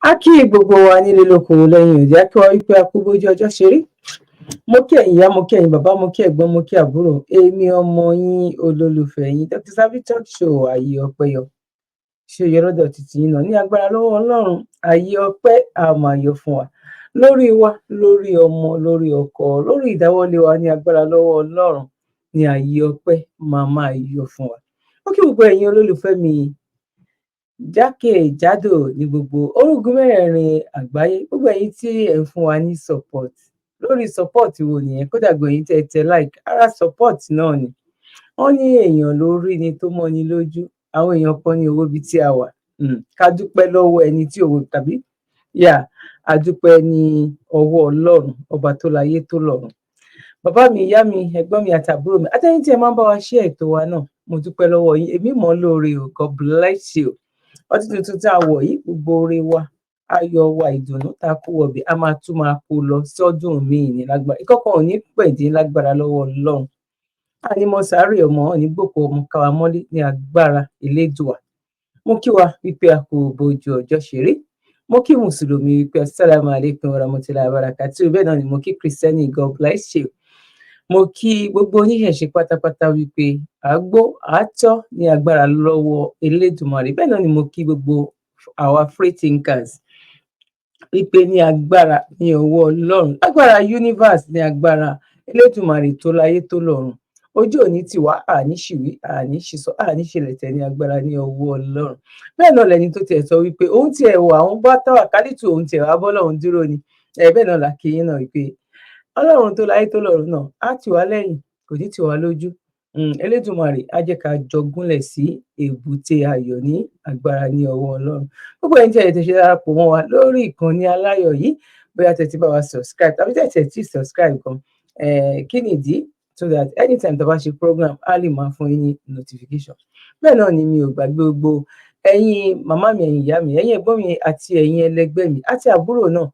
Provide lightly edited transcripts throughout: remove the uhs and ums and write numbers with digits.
A kí gbogbo wa nílé lóko lẹ́yìn òde, a kí wa wípé a kú bójú ọjọ́ ṣe rí. Mo kí ẹ̀yin ìyá, mo kí ẹ̀yin bàbá, mo kí ẹ̀gbọ́n, mo kí àbúrò. Èmi ọmọ yín olólùfẹ́ yín Dr. Zabby Talk Show Ayé Ọpẹ́ Yọ. Ṣé ó yẹ lọ́dọ̀ títí yín náà ní agbára lọ́wọ́ Ọlọ́run? Ayé ọpẹ́ a máa yọ fún wa. Lórí wa, lórí ọmọ, lórí ọkọ, lórí ìdáwọ́lé wa ní agbára lọ́wọ́ Ọlọ́run ní ayé ọpẹ́ máa yọ fún wa. Mo kí gbogbo ẹ̀yin olólùfẹ́ mi jákèjádò ní gbogbo orúgun mẹ́rẹ̀ẹ̀rin àgbáyé, gbogbo ẹ̀yin tí ẹ̀ ń fún wa ní support. Lórí support wo nìyẹn? Kódà gbogbo ẹ̀yin tẹ like, ara support náà ni. Wọ́n ní èèyàn lórí ni tó mọ́ ni lójú, àwọn èèyàn kan ní owó bí tí a wà. Ká dúpẹ́ lọ́wọ́ ẹni tí owó tàbí a dúpẹ́ ní ọwọ́ Ọlọ́run ọba tó láyé tó lọ́run. Bàbá mi, ìyá mi, ẹ̀gbọ́n mi àti àbúrò mi, àtẹ̀yin tí ẹ máa ń bá wa share ètò wa náà, mo dúpẹ́ lọ́wọ́ yín. Èmi mọ̀ lóore o, God bless you. Ọdún tuntun tá a wọ̀ yìí, gbogbo oore wa, ayọ̀ wa, ìdùnnú tá a kó wọ̀bẹ̀, a máa tún máa kó lọ sọ́dún míì ní lágbára. Ìkọ̀kan ò ní pẹ̀dín lágbára lọ́wọ́ Ọlọ́run. Àní mo sáré ọmọ ní gbòkó ọmọ káwa mọ́lé ní agbára Elédùà. Mo kí wa wípé a kú bójú ọjọ́ ṣe rí. Mo kí Mùsùlùmí wípé assalamu alaikum warahmatullahi wabarakatuh. Bẹ́ẹ̀ náà ni mo kí Kristẹni, God bless you. Mo kí gbogbo oníṣẹ̀ṣe pátápátá wípé àgbó àtọ́ ní agbára lọ́wọ́ Elédùmarè. Bẹ́ẹ̀ náà ni mo kí gbogbo àwa free thinkers wípé ní agbára ní ọwọ́ Ọlọ́run, agbára universe ní agbára Elédùmarè tó láyé tó lọ́run. Ojú òní tiwa, àní ṣìwí, àní ṣìsọ, àní ṣẹlẹ̀tẹ̀ ní agbára ní ọwọ́ Ọlọ́run. Bẹ́ẹ̀ náà lẹni tó tiẹ̀ sọ wípé òun tiẹ̀ wà, òun bá tàwákálítù, òun tiẹ̀ wá bọ́lọ́run dúró ni. Bẹ́ẹ̀ náà làkì yín náà wípé Ọlọ́run tó láyé tó lọ́run náà á tì wá lẹ́yìn, kò ní tì wá lójú. Elédùmarè á jẹ́ ká jọgúnlẹ̀ sí èbúté ayọ̀ ní agbára ní ọwọ́ Ọlọ́run. Gbogbo ẹ̀yin tí ẹ ti ṣe darapọ̀ mọ́ wa lórí ìkànnì aláyọ̀ yìí, bóyá tẹ́ ti bá wa subscribe tàbí tẹ́ ti subscribe gan, kí nìdí? So that anytime tó bá ṣe program, á lè máa fún yín ní notification. Bẹ́ẹ̀ náà ni mi ò gbàgbé gbogbo ẹ̀yin màmá mi, ẹ̀yin ìyá mi, ẹ̀yin ẹ̀gbọ́n mi àti ẹ̀yin ẹlẹgbẹ́ mi àti àbúrò náà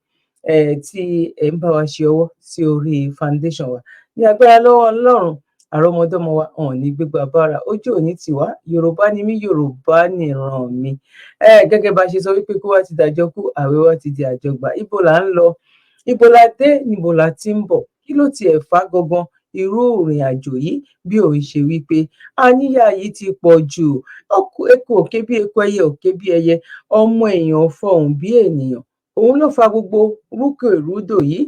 tí ẹ̀ ń bá wa ṣe ọwọ́ sí orí foundation wa. Ní agbára lọ́wọ́ Ọlọ́run, àrọ́mọdọ́mọ wa hàn ní gbégbá bára, ojú òní tiwa, Yorùbá ni mí, Yorùbá nìran mi. Gẹ́gẹ́ bá ṣe sọ wípé kó wá ti dàjọ kú, àwẹ̀ wá ti di àjọgbà. Ibo là ń lọ, ibo la dé, níbo la ti ń bọ̀, kí ló tiẹ̀ fà gangan irú ìrìn àjò yìí bí òun ṣe wípé àníyá yìí ti pọ̀ jù. Eku òkè bí eku, ẹyẹ òkè bí ẹyẹ, ọmọ èèyàn fọhùn bí ènìyàn. Òun ló fa gbogbo rúkèrúdò yìí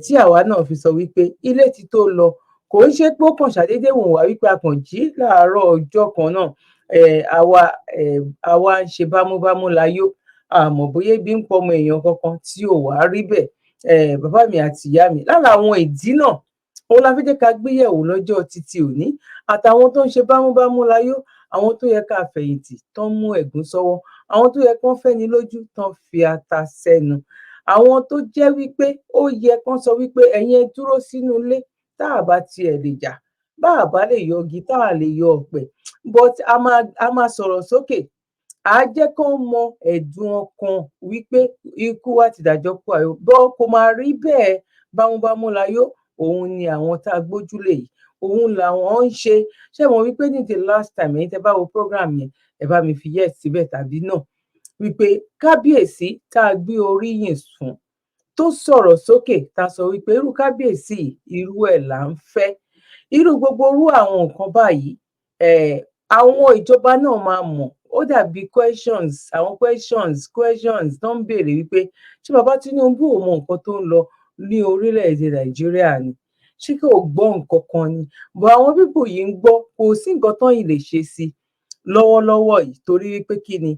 tí àwa náà fi sọ wípé ilé ti tó lọ. Kò ń ṣe pé ó kàn ṣàdédé wò wá wípé a kàn jí láàárọ̀ ọjọ́ kan náà, àwa ń ṣe bámúbámú láyọ̀, àmọ́ bóyá ebi ń pọmọ èèyàn kankan tí ò wá rí bẹ́ẹ̀. Bàbá mi àti ìyá mi, lára àwọn ìdí náà òun la fi jẹ́ ká gbéyẹ̀wò lọ́jọ́ títí òní. Àtàwọn tó ń ṣe bámúbámú láyọ̀, àwọn tó yẹ ká fẹ̀yìntì tán mú ẹ̀gún sọ́wọ́, àwọn tó yẹ kán fẹ́ni lójú tán fi ata sẹ́nu, àwọn tó jẹ́ wípé ó yẹ kán sọ wípé ẹ̀yin ẹ dúró sínú ilé, tá a bá tiẹ̀ lè jà, bá a bá lè yọgi, tá a lè yọ ọ̀pẹ, but a máa sọ̀rọ̀ sókè. À jẹ́ kán mọ ẹ̀dùn ọkàn wípé ikú wa ti dàjọ́ kú àyò, bọ́ kò máa rí bẹ́ẹ̀. Bámúbámú láyọ̀, òun ni àwọn tá a gbójúlé yìí, òun làwọn ń ṣe. Ṣé mo wípé ní the last time ẹ̀yin tẹ́ bá wo program yẹn, ẹ bá mi fi yes síbẹ̀ tàbí náà, wípé kábíyèsí tá a gbé oríyìn fún tó sọ̀rọ̀ sókè, tá a sọ wípé irú kábíyèsí irú ẹ̀ là ń fẹ́. Irú gbogbo irú àwọn nǹkan báyìí, àwọn ìjọba náà máa mọ̀. Ó dàbí questions tó ń béèrè wípé ṣé bàbá Tinubu ò mọ nǹkan tó ń lọ ní orílẹ̀-èdè Nàìjíríà ni? ṣé kò gbọ́ nǹkan kan ni bọ̀ àwọn pípò yìí ń gbọ́ kò sí nǹkan tán yìí lè ṣe sí lọ́wọ́lọ́wọ́ yìí torí wípé kí ni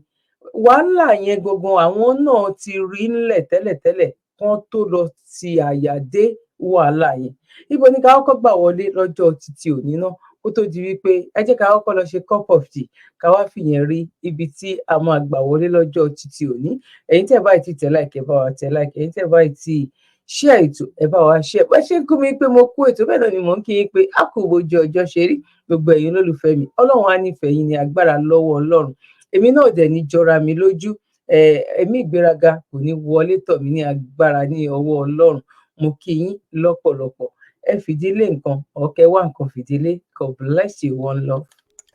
wàhálà yẹn gangan àwọn náà ti rí ńlẹ̀ tẹ́lẹ̀tẹ́lẹ̀ kán tó lọ ti àyà dé wàhálà yẹn ibo ni ká kọ́kọ́ gbà wọlé lọ́jọ́ títí òní náà kó tó di wípé ẹ jẹ́ ká kọ́kọ́ lọ ṣe cup of tea ká wá fìyẹn rí ibi tí a máa gbà wọlé lọ́jọ́ títí òní ẹ̀yin tẹ́ báyìí ti tẹ̀ láìkẹ́ bá wa tẹ̀ láìkẹ́ ẹ̀yin tẹ́ báyìí ti ṣe ètò ẹ bá wa ṣe bá ṣe ń kú mi pé mo kú ètò bẹ́ẹ̀ náà ni mò ń kí yín pé a kò bójú ọjọ́ ṣe rí gbogbo ẹ̀yin olólùfẹ́ mi ọlọ́run á nífẹ̀ẹ́ yín ní agbára lọ́wọ́ ọlọ́run èmi náà dẹ̀ ní jọra mi lójú ẹ̀mí ìgbéraga kò ní wọlé tọ̀ mí ní agbára ní ọwọ́ ọlọ́run mo kí yín lọ́pọ̀lọpọ̀ ẹ fìdílé nǹkan ọ̀kẹ́ wá nǹkan fìdílé God bless you one love.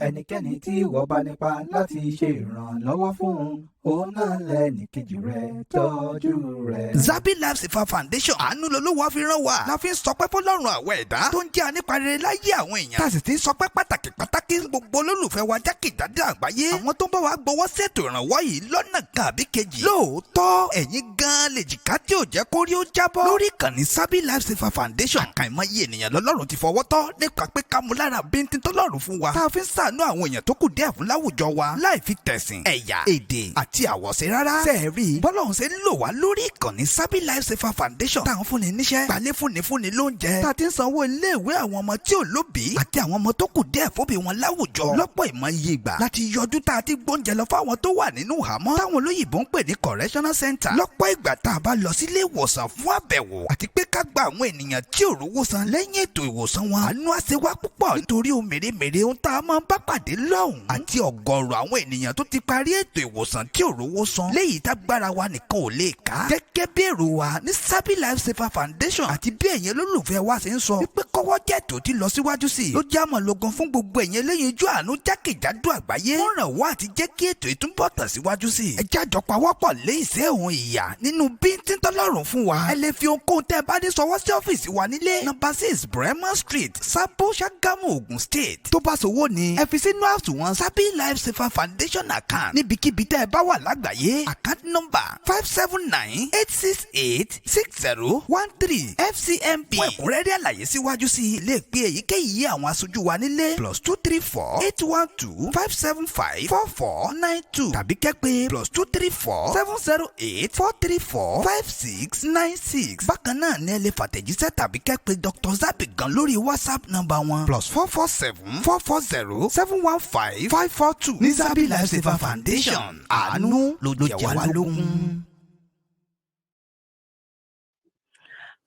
ẹnikẹ́ni tí ìwọ bá nípa láti ṣe ìrànlọ́wọ́ fún òun náà lẹ́nìkejì rẹ̀ tọ́jú rẹ̀. Zabby Life Saver Foundation àánú lolówó fi rán wa la fi ń sọpẹ́ fọ́lọ́run àwọn ẹ̀dá tó ń jẹ́ aníparere láyé àwọn èèyàn tá a sì ti ń sọpẹ́ pàtàkì gbogbo olólùfẹ́ wa jákèjádò àgbáyé àwọn tó ń bá wa gbowó ṣètò ìrànwọ́ yìí lọ́nà kan àbí kejì lóòótọ́ ẹ̀yin gan lè jìká tí ò jẹ́ kó rí ó jábọ́ lórí ìkànnì Zabby Life Saver Foundation àkàìmọye ènìyàn lọ́lọ́run ti fọwọ́ tọ́ nípa pé ká mú lára bíntín tọ́lọ́run fún wa tá a fi ń ṣàánú àwọn èèyàn tó kù díẹ̀ fún láwùjọ wa láì fi tẹ̀sìn ẹ̀yà èdè àti àwọ̀ṣe rárá. sẹ́ẹ̀rì bọ́lọ́run ṣe ń lò wá lórí ìkànnì Zabby Life Saver Foundation táwọn fúnni níṣẹ́ gbalẹ̀ fúnni lóúnjẹ tá a ti ń sanwó iléèwé àwọn ọmọ tí ò lóbìí àti àwọn ọmọ tó kù díẹ̀ fóbi wọn láwùjọ lọ́pọ̀ ìmọ̀ iye ìgbà láti yọjú tá a ti gbóúnjẹ lọ fáwọn tó wà nínú ìhámọ́ táwọn olóyìnbó ń pè ní correctional center lọ́pọ̀ ìgbà tá a bá lọ sílé ìwòsàn fún àbẹ̀wò àti pé ká gba àwọn ènìyàn tí ò rówó san lẹ́yìn ètò ìwòsàn wọn àánú àṣewá púpọ̀ nítorí ohun mèremère ohun tá a máa ń bá pàdé lọ́hùn àti ọ̀gọ̀ọ̀rọ̀ àwọn ènìyàn tó ti parí ètò ìwòsàn tí ò rówó san léyìí tágbára wa nìkan ò lè ká gẹ́gẹ́ bí èrò wa ní Zabby Life Saver Foundation àti bí ẹ̀yin olólùfẹ́ wa ṣe ń sọ wípé kọ́wọ́ jẹ́ tó ti lọ síwájú sí i ló jẹ́ àmọ̀lógún fún gbogbo ẹ̀yin eléyìí ojú àánú jákèjádò àgbáyé wọ́n ràn wá àti jẹ́ kí ètò ìtúbọ̀ tàn síwájú sí i ẹ jájọ pawọ́pọ̀ lé ìṣẹ́ òun ìyà nínú bíntín tọ́lọ́run fún wa ẹ lè fi ohunkóhun tẹ́ ẹ bá ní sọwọ́ sí ọ́fíìsì wa nílé number 6 Bremer Street Sabo Ṣàgámù Ògùn State tó bá sowó ni ẹ fi sínú àsùnwọ̀n Zabby Life Saver Foundation account níbikíbi tẹ́ ẹ bá wà lágbàáyé account number 579-868-6013 FCMB fún ẹ̀kúnrẹ́rẹ́ àlàyé síwájú sí i lè pe èyíkéyìí àwọn aṣojú wa nílé +234-812-575-4492 tàbí kẹ́ pè +234-708-434-5696 bákan náà ní ẹ lè fàtẹ̀jíṣẹ́ tàbí kẹ́ pè Dr. Zabby gan lórí WhatsApp nọ́mbà wọn +447-440-715-542 ní Zabby Life Saver Foundation àánú ló jẹ wá lógún.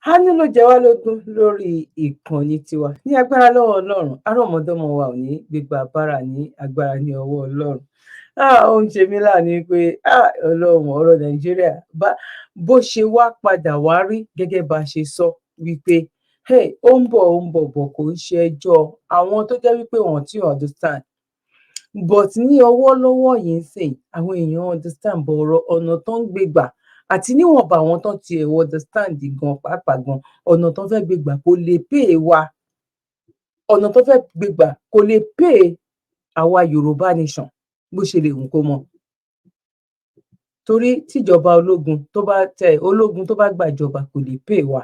àánú ló jẹ wá lógún lórí ìkànnì tiwa ní agbára lọ́wọ́ ọlọ́run àrọ́mọdọ́mọ wa ò ní gbégbá bára ní agbára ní ọwọ́ ọlọ́run ó ń ṣe mí láàánú pé ọlọ́run ọ̀rọ̀ Nàìjíríà bó ṣe wá padà wá rí gẹ́gẹ́ bá a ṣe sọ wípé ó ń bọ̀ kò ń ṣe ẹjọ́ àwọn tó jẹ́ wípé wọ́n ti understand but ní ọwọ́ lọ́wọ́ yìí ń sìn àwọn èèyàn understand bọ̀ ọ̀rọ̀ ọ̀nà tó ń gbé gbà àti níwọ̀nba àwọn tó ti understand gan pàápàá gan ọ̀nà tó fẹ́ gbé gbà kò lè pè wa ọ̀nà tó fẹ́ gbé gbà kò lè pè àwa Yorùbá nation bó ṣe lè hùn kó mọ torí tíjọba ológun tó bá gbàjọba kò lè pè wa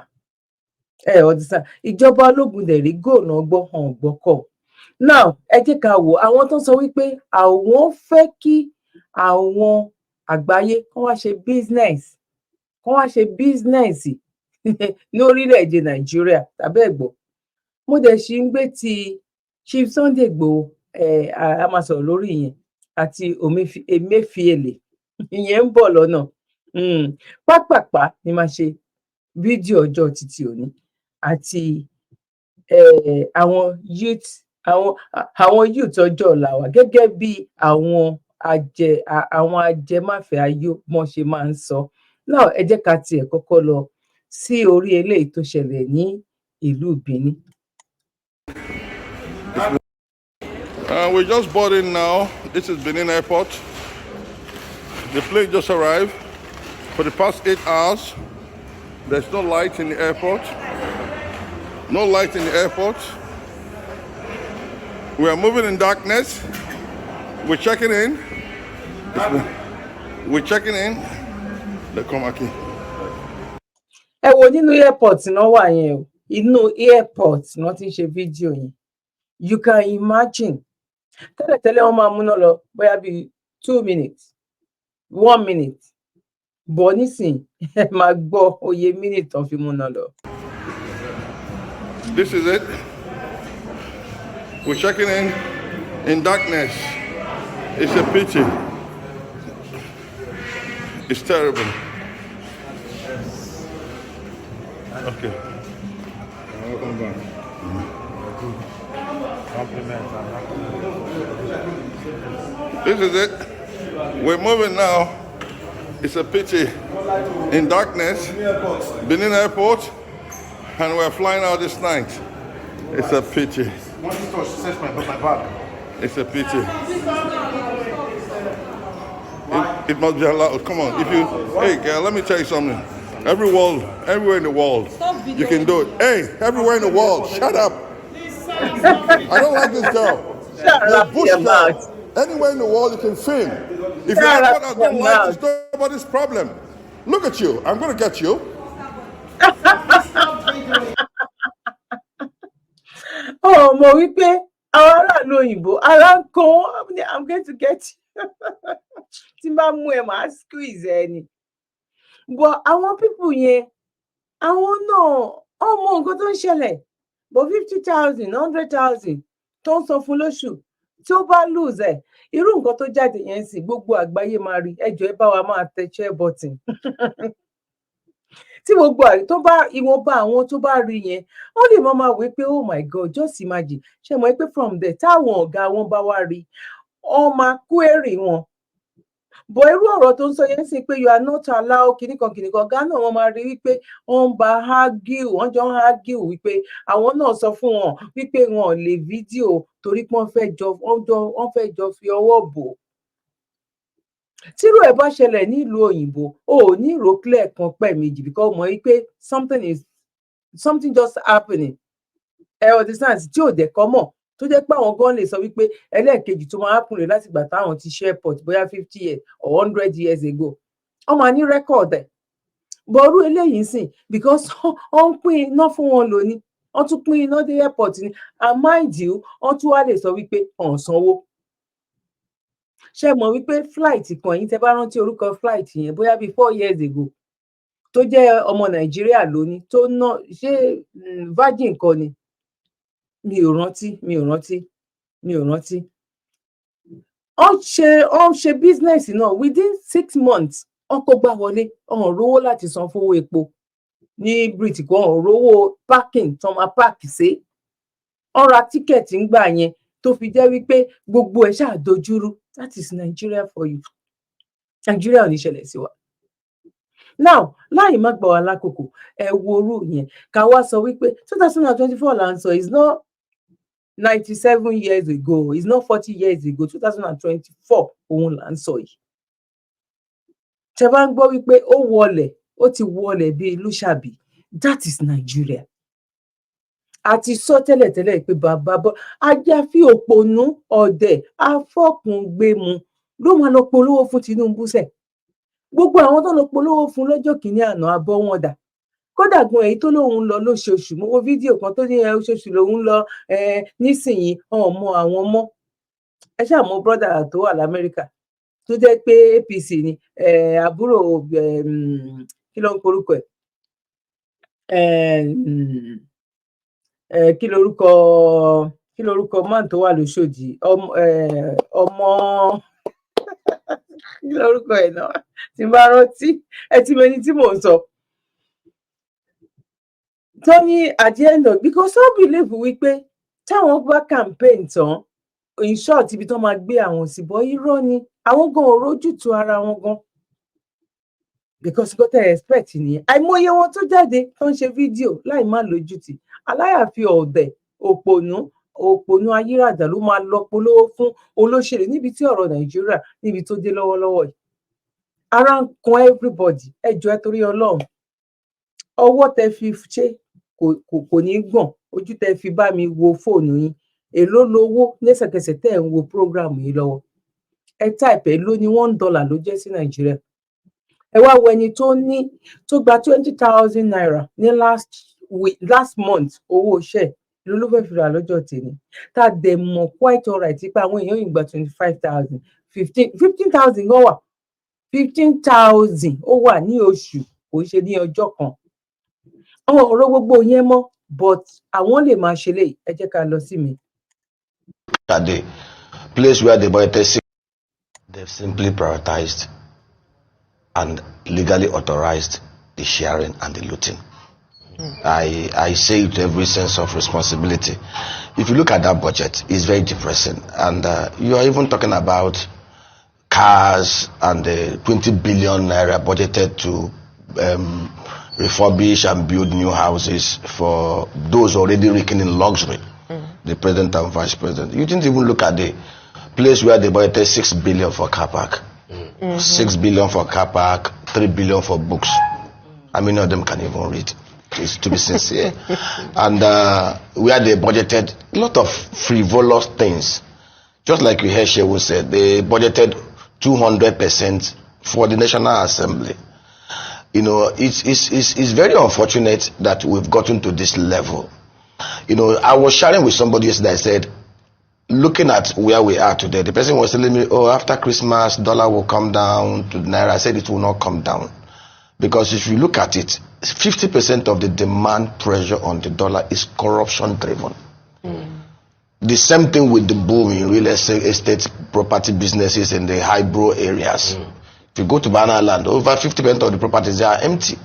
understand ìjọba ológun dẹ̀ rí góònà gbọ́ hàn gbọ́kọ̀ now ẹ jẹ́ ká wò àwọn tó sọ wípé àwọn fẹ́ kí àwọn àgbáyé kán wá ṣe business ní orílẹ̀-èdè Nàìjíríà tàbí ẹ̀gbọ́n mo dẹ̀ ṣì ń gbé ti Chief Sunday Igboho a máa sọ̀rọ̀ lórí ìyẹn àti Emefiele ìyẹn ń bọ̀ lọ́nà pápápá ni máa ṣe fídíò ọjọ́ títí òní àti àwọn youth ọjọ́ ọ̀la wa gẹ́gẹ́ bí àwọn ajẹmáfẹ́ ayé wọ́n ṣe máa ń sọ náà ẹ jẹ́ ká tiẹ̀ kọ́kọ́ lọ sí orí eléyìí tó ṣẹlẹ̀ ní ìlú Benin. We just board in now. This is Benin Airport. The plane just arrived. For the past 8 hours, there's no light in the airport. No light in the airport. We are moving in darkness. We're checking in. We're checking in. They come back in. Ẹ wo nínú airport náà wà yẹn o. inú airport ni wọ́n ti ń ṣe fídíò yẹn. You can imagine. Tẹ́lẹ̀tẹ́lẹ̀ wọ́n máa múná lọ bóyá bíi 2 minutes, 1 minute. Bọ̀ nísìnyí ẹ máa gbọ́ oye minute tán fi múná lọ. This is it. We're checking in darkness. It's a pity. It's terrible. Okay. Welcome back. Compliments. This is it. We're moving now. It's a pity. In darkness, Benin Airport, and we're flying out this night. It's a pity. One store says my bag. It's a pity. It must be allowed. Come on. If you, hey girl, let me tell you something. Everywhere in the world, you can do it. Hey, everywhere in the world, shut up. I don't like this girl. Shut You're a up bush your girl. mouth. Anywhere in the world, you can film. If Shut you're up not your going to like, mouth. it's nobody's problem. Look at you. I'm going to get you. Mo wí pé àwọn aráàlú òyìnbó ara ń kan I'm going to get you. Tí n bá mú ẹ màá squeeze ẹ ni. But àwọn people yẹn àwọn náà wọ́n mọ nǹkan tó ń ṣẹlẹ̀. But 50,000, 100,000 tó ń san fún lóṣù tí ó bá lose ẹ̀ irú nǹkan tó jáde yẹn sì gbogbo àgbáyé máa rí. Ẹ jọ̀ọ́ ẹ bá wa máa tẹ share button. Tí gbogbo tó bá ìwọ̀nba àwọn tó bá rí yẹn wọ́n lè máa wí pé oh my God, just imagine. Ṣé mọ̀ pé from there táwọn ọ̀gá wọn bá wá rí wọ́n máa query wọn. Bọ̀ irú ọ̀rọ̀ tó ń sọ yẹn sì pé you are not allowed kìnnìkan ọ̀gá náà wọ́n máa rí wípé wọ́n ń bá argue, wọ́n jọ ń argue wípé àwọn náà sọ fún wọn wípé wọn ò lè fídíò torí pé wọ́n fẹ́ jọ fi ọwọ́ bò. Tírú ẹ̀ bá ṣẹlẹ̀ nílùú òyìnbó o ò ní ìró clear kan pẹ̀ méjì because mọ̀ wípé something just happening. Ẹ understand tí ò dẹ̀ kọ́ mọ̀ tó jẹ́ pé àwọn gan lè sọ wípé ẹlẹ́ẹ̀kejì tó máa happen rẹ̀ láti ìgbà táwọn ti ṣe airport bóyá 50 years or 100 years ago. Wọ́n máa ní record ẹ̀. Bọ̀rú eléyìí sìn because wọ́n ń pín iná fún wọn lónìí. Wọ́n tún pín iná dé airport ni. And mind you, wọ́n tún wá lè sọ wípé ọ̀n sanwó. Ṣé mọ̀ wípé flight kan yín tẹ́ bá rántí orúkọ flight yẹn bóyá bíi 4 years ago tó jẹ́ ọmọ Nàìjíríà lónìí tó ná ṣé Virgin kan ni mi ò rántí. Wọ́n ṣe business náà within 6 months wọ́n kó gbá wọlé wọ́n rówó láti san fowó epo ní British wọ́n rówó parking tó máa park sí. Wọ́n ra tíkẹ̀tì ńgbà yẹn tó fi jẹ́ wípé gbogbo ẹ̀ ṣáà dojúrú. That is Nigeria for you. Nigeria ò ní ṣẹlẹ̀ sí wa. Now láì má gbà wá lákòókò ẹ wo orú yẹn ká wá sọ wípé 2024 là ń sọ is not 97 years ago, it's not 40 years ago, 2024 òun là ń sọ yìí. Ṣé bá ń gbọ́ wípé ó ti wọlẹ̀ bí ìlú ṣàbí. That is Nigeria. A ti sọ tẹ́lẹ̀tẹ́lẹ̀ pé bàbá bọ́ ajáfí òpònú ọ̀dẹ̀ afọ́kùngbẹ́mu ló máa lọ polówó fún Tinubu sẹ̀. Gbogbo àwọn tó lọ polówó fún lọ́jọ́ kìíní àná abọ́ wọn dà. Kódà gan èyí tó lóun lọ lóṣooṣù mo wo fídíò kan tó ní oṣooṣù lòun lọ nísìnyí ọmọ àwọn mọ́. Ẹ ṣáà mọ̀ brother tó wà l'Amẹ́ríkà tó jẹ́ pé APC ni àbúrò kí ló ń porúkọ ẹ̀ kí lorúkọ man tó wà lóṣòdì ọmọ kí lorúkọ ẹ̀ náà tí n bá rántí ẹ ti mẹni tí mò ń sọ. Tó ní at the end of because some believe wípé táwọn bá campaign tán in short ibi tó máa gbé àwọn sí bọ́ irọ́ ni àwọn gan ò rójútu ara wọn gan because kò tẹ̀ expect nìyẹn. Àìmọye wọn tó jáde tó ń ṣe fídíò láì má lójútì aláyàfi ọ̀dẹ̀ òpònú ayírádà ló máa lọ polówó fún olóṣèlú níbi tí ọ̀rọ̀ Nàìjíríà níbi tó dé lọ́wọ́lọ́wọ́ yìí. Ara ń kan everybody ẹ jọ̀ọ́ ẹ torí Ọlọ́run ọwọ́ tẹ fi ṣe kò ní gbọ̀n ojú tẹ fi bá mi wo fóònù yín èló lówó lẹ́sẹ̀kẹsẹ̀ tẹ́ ẹ̀ ń wo program yìí lọ́wọ́ ẹ type ẹ ló ní $1 ló jẹ́ sí Nàìjíríà. Ẹ wá wo ẹni tó gba 20,000 naira ní last last month owó iṣẹ́ ló fẹ́ fi rà lọ́jọ́ tèmi tá a dẹ̀ mọ̀ quite alright pé àwọn èèyàn yìí gba 25,000 15,000 gan wà 15,000 ó wà ní oṣù kò ṣe ní ọjọ́ kan àwọn ọ̀rọ̀ gbogbo yẹn mọ́ but àwọn lè máa ṣe lè ẹ jẹ́ ká lọ sí mi. At the place where they budgeted, they've simply prioritized and legally authorized the sharing and the looting. I say it with every sense of responsibility. If you look at that budget, it's very depressing. And you are even talking about cars and the 20 billion naira budgeted to refurbish and build new houses for those already reeking in luxury. The president and vice president. You didn't even look at the place where they budgeted 6 billion for car park. 6 billion for car park, 3 billion for books. How many of them can even read? Is to be sincere. And where they budgeted a lot of frivolous things. Just like you heard Shehu said, they budgeted 200% for the National Assembly. You know, it's very unfortunate that we've gotten to this level. You know, I was sharing with somebody yesterday, I said, looking at where we are today, the person was telling me, oh, after Christmas, dollar will come down to naira. I said it will not come down. Because if you look at it, 50% of the demand pressure on the dollar is corruption driven. The same thing with the boom in real estate property businesses in the high-brow areas. If you go to Banana Land, over 50% of the properties are empty.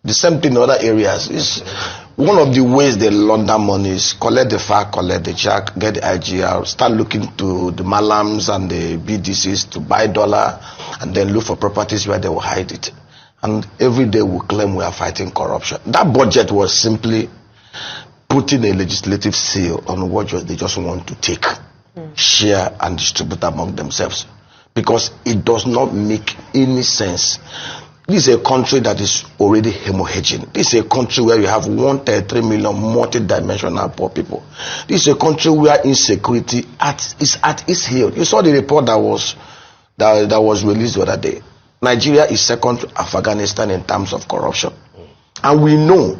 The same thing in other areas. Is one of the ways they launder money is collect the FAC, collect the check, get the IGR, start looking to the Malams and the BDCs to buy dollar, and then look for properties where they will hide it. And every day we claim we are fighting corruption. That budget was simply putting a legislative seal on what they just want to take, share, and distribute among themselves. Because it does not make any sense. This is a country that is already hemorrhaging. This is a country where you have 133 million multi-dimensional poor people. This is a country where insecurity is at its heel. You saw the report that was released the other day. Nigeria is second to Afghanistan in terms of corruption. And we know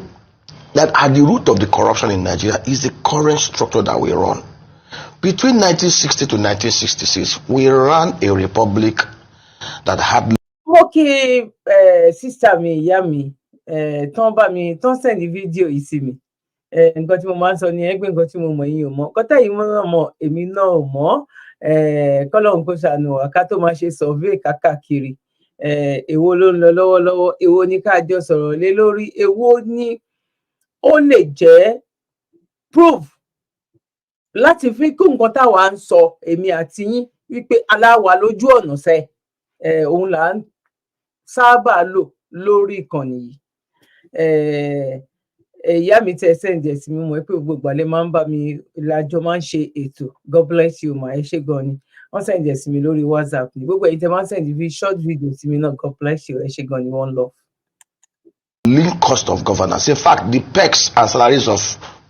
that at the root of the corruption in Nigeria is the current structure that we run. Between 1960 to 1966, we ran a republic that had... Okay, sister mi, ìyá mi, tán send fídíò yìí sí mi. Nǹkan tí mo máa ń sọ ni ẹgbẹ́ nǹkan tí mo mọ̀ yín ò mọ̀. Nǹkan tẹ́yìn mọ̀ èmi náà ò mọ̀. Kọ́lọ́hun kó ṣàánú wa ká tó máa ṣe survey káàkiri. Èwo ló ń lọ lọ́wọ́lọ́wọ́, èwo ni ká jọ sọ̀rọ̀ lé lórí, èwo ni ó lè jẹ́ proof láti fi kún nǹkan táwa ń sọ èmi àti yín wípé aláwa lójú ọ̀nà sẹ́ òun là ń sábà lò lórí ìkànnì yìí. Ìyá mi tẹ send ẹ̀ sí mi mọ̀ pé gbogbo àlẹ́ máa ń bá mi lájọ máa ń ṣe ètò. God bless you ma, ẹ ṣé gan ni. Wọ́n send ẹ̀ sí mi lórí WhatsApp ni. Gbogbo ẹ̀yin tẹ máa ń send short video sí mi náà. God bless you, ẹ ṣé gan ni, one love. Lean cost of governance. In fact, the perks and salaries of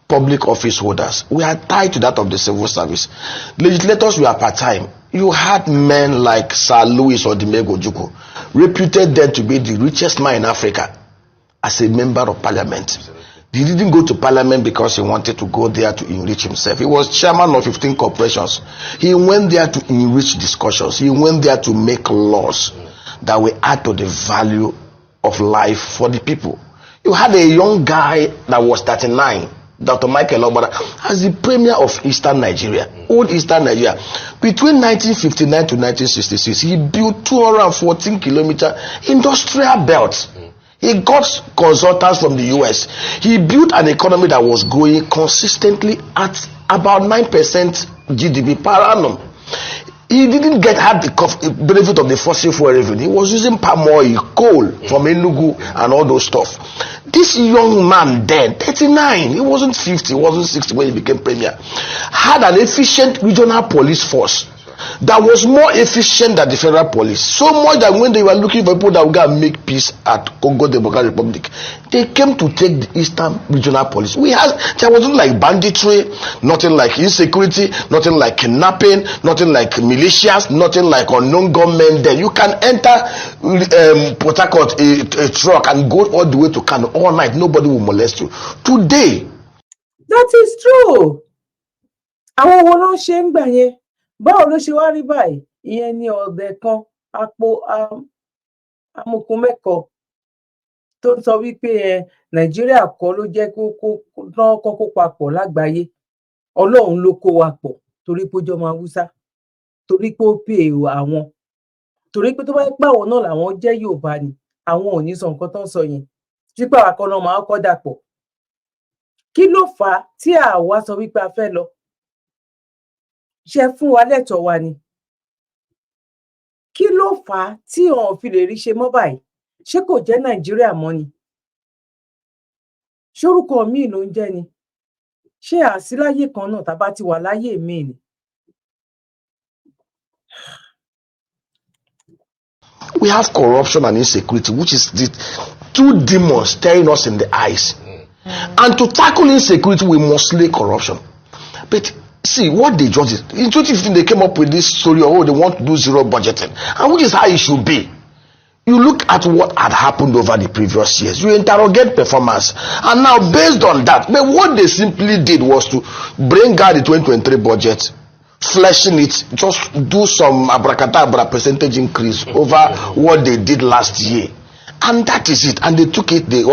public office holders were tied to that of the civil service. Legislators were part-time. You had men like Sir Louis Odimego Ojukwu, reputed then to be the richest man in Africa, as a member of parliament. He didn't go to parliament because he wanted to go there to enrich himself. He was chairman of 15 corporations. He went there to enrich discussions. He went there to make laws that will add to the value of life for the people. You had a young guy that was 39, Dr. Michael Ogbara, as the premier of Eastern Nigeria, old Eastern Nigeria. Between 1959 to 1966, he built 214 kilometer industrial belt. He got consultants from the US. He built an economy that was growing consistently at about 9% GDP per annum. He didn't have the benefit of the fossil fuel revenue. He was using palm oil, coal from Enugu and all those stuff. This young man then, 39, he wasn't 50, he wasn't 60 when he became premier, had an efficient regional police force that was more efficient than the federal police. So much that when they were looking for people that would go and make peace at Congo Democratic Republic, they came to take the Eastern Regional Police. There wasn't like banditry, nothing like insecurity, nothing like kidnapping, nothing like militias, nothing like unknown gunmen. Then you can enter Port Harcourt, a truck, and go all the way to Kano all night. Nobody will molest you. Today, that is true. Àwọn wo ló ṣe ń gbà yẹn? Báwo ló ṣe wá rí báyìí? Ìyẹn ni ọ̀dẹ̀ kan àpò amukun mẹ́kọ tó ń sọ wípé Nàìjíríà kọ́ ló jẹ́ kó papọ̀ lágbàáyé. Ọlọ́run ló kó wa pọ̀ torí pé ó jọmọ Haúsá, torí pé ó pè àwọn, torí pé tó bá pẹ́ àwọn náà làwọn jẹ́ Yorùbá ni àwọn ò ní sọ nǹkan tó ń sọ yẹn tí pé àwọn kan náà máa kọ́ dàpọ̀. Kí ló fà á tí àwa sọ wípé a fẹ́ lọ? Ṣé fún wa lẹ́tọ̀ọ́ wa ni? Kí ló fà á tí wọn fi lè rí ṣe mọ́ báyìí? Ṣé kò jẹ́ Nàìjíríà mọ́ ni? Ṣórúkọ míì ló ń jẹ́ ni? Ṣé àsíláyé kan náà tàbá ti wà láyé míì ni? we have corruption and insecurity, which is the two demons staring us in the eyes. And to tackle insecurity, we must slay corruption. But see what they just did. In 2015, they came up with this story of they want to do zero budgeting, and which is how it should be. You look at what had happened over the previous years, you interrogate performance, and now based on that, but what they simply did was to bring out the 2023 budget, fleshing it, just do some abracadabra percentage increase over what they did last year, and that is it. And they took it, the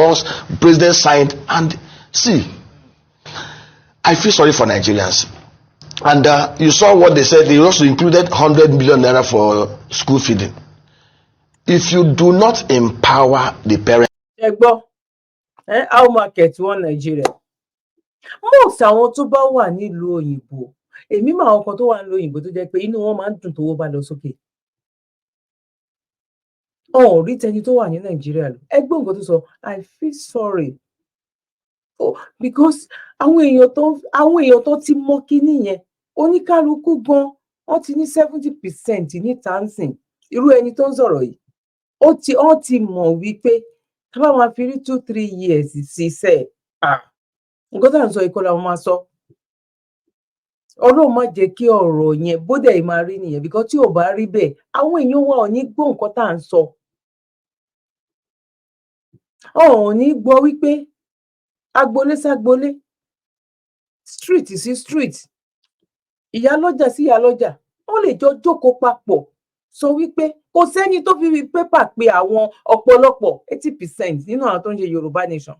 president signed, and see, I feel sorry for Nigerians. And you saw what they said. They also included 100 million naira for school feeding. If you do not empower the parents, how market one Nigeria? Most àwọn tó bá wà nílùú òyìnbó, èmi máa ọkàn tó wà nílùú òyìnbó tó jẹ́ pé inú wọn máa ń dùn tówó bá lọ sókè. Rí tẹni tó wà ní Nàìjíríà lọ. Ẹgbẹ́ nǹkan tó sọ, I feel sorry. Because àwọn èèyàn tó ti mọ kíní yẹn, oníkálukú gan, wọ́n ti ní 70% ní tansin. Irú ẹni tó ń sọ̀rọ̀ yìí. Ó ti mọ̀ wípé tá bá máa fi rí 2-3 years sísẹ̀, nǹkan tá à ń sọ ìkọlà wọn máa sọ. Ọlọ́run má jẹ́ kí ọ̀rọ̀ yẹn bódẹ̀ máa rí nìyẹn, because tí ò bá rí bẹ́ẹ̀, àwọn èèyàn wa ò ní gbọ́ nǹkan tá à ń sọ. Ò ní gbọ́ wípé agboolé ságboolé, street sí street, ìyálọ́jà sí ìyálọ́jà, wọ́n lè jọ jókòó papọ̀ sọ wípé kò sẹ́ni tó fi pépà pé àwọn ọ̀pọ̀lọpọ̀ 80% nínú àwọn tó ń ṣe Yorùbá nation.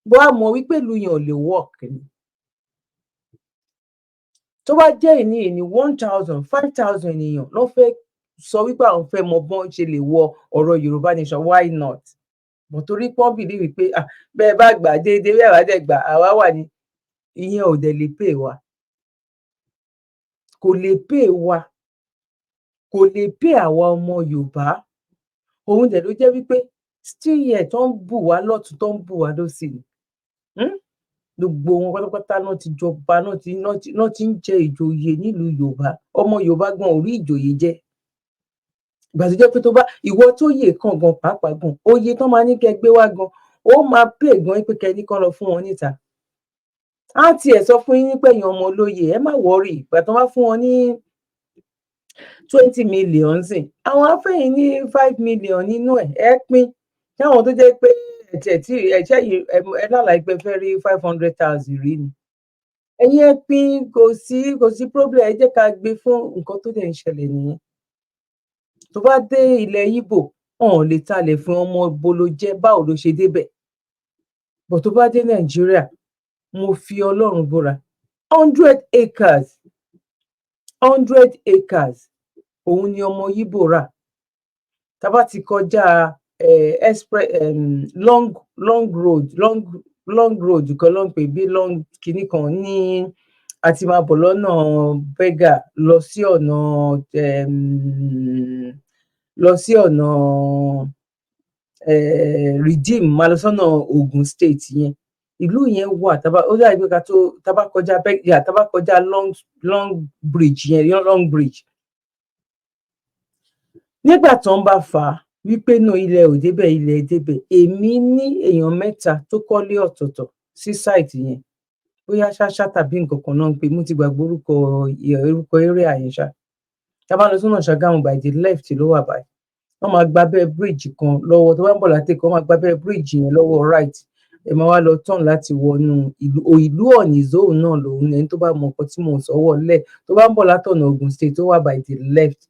Bó a mọ̀ wípé ìlú yẹn ò lè work ni. Tó bá jẹ́ ìní 1,000, 5,000 ènìyàn ló fẹ́ sọ wípé àwọn fẹ́ mọ bọ́n ṣe lè wọ ọ̀rọ̀ Yorùbá nation, why not? Bọ̀ torí pọ́n bìlí wípé bẹ́ẹ̀ bá gbà déédéé bẹ́ẹ̀ bá dẹ̀ gbà àwa wà ní ìyẹn ò dẹ̀ lè pè wá. Kò lè pè wá. Kò lè pè àwa ọmọ Yorùbá. Òun dẹ̀ ló jẹ́ wípé still yet tó ń bù wá lọ́tùn tó ń bù wá lósì ni. Gbogbo wọn pátápátá náà ti jọba, náà ti ń jẹ ìjòyè nílùú Yorùbá. Ọmọ Yorùbá gan ò rí ìjòyè jẹ. Ìgbà tó jẹ́ pé tó bá ìwọ tó yè kan gan pàápàá gan, oyè tán máa ní kẹ́ gbé wá gan, ó máa pè gan pé kẹ́ ní kán lọ fún wọn níta. Á tiẹ̀ sọ fún yín pé ẹ̀yin ọmọ olóyè, ẹ má worry, ìgbà tán bá fún wọn ní 20 million sìn, àwọn afẹ́yìn ní 5 million nínú ẹ pín. Táwọn tó jẹ́ pé ẹ lálàá pé fẹ́ rí 500,000 rí ni. Ẹ̀yin ẹ pín, kò sí problem, ẹ jẹ́ ká gbé fún nǹkan tó dẹ̀ ń ṣẹlẹ̀ nìyẹn. Tó bá dé ilẹ̀ Ìgbò, wọn ò lè talẹ̀ fún ọmọ bolo jẹ́, báwo ló ṣe débẹ̀? Bọ̀ tó bá dé Nàìjíríà, mo fi Ọlọ́run búra, 100 acres òun ni ọmọ Ìgbò rà. Tá bá ti kọjá long road kan ló ń pè bí long kinní kan ní àti máa bọ̀ lọ́nà Bega lọ sí ọ̀nà Redeem, máa lọ sọ́nà Ogun State yẹn. ìlú yẹn wà ó dàbí pé ká tó tábà kọjá long bridge yẹn long bridge nígbà tó ń bá fà á wípé náà ilẹ̀ ò débẹ̀ èmi ní èèyàn 3 tó kọ́lé ọ̀tọ̀ọ̀tọ̀ sí site yẹn bóyá ṣáṣá tàbí nǹkan kan náà ń pè, mo ti gbàgbé orúkọ eré àyẹ̀ṣà. Tá bá lọ sọ́nà Ṣàgámù by the left ló wà báyìí. Wọ́n máa gba abẹ́ bíríìjì kan lọ́wọ́, tó bá ń bọ̀ láti Èkó, wọ́n máa gba abẹ́ bíríìjì yẹn lọ́wọ́ right. Ẹ máa wá lọ turn láti wọnú ìlú Ọ̀ọ̀nì zone náà lòun ẹni tó bá mọ nǹkan tí mò ń sọ́wọ́ lẹ̀ tó bá ń bọ̀ látọ̀nà Ògùn state tó wà by the left.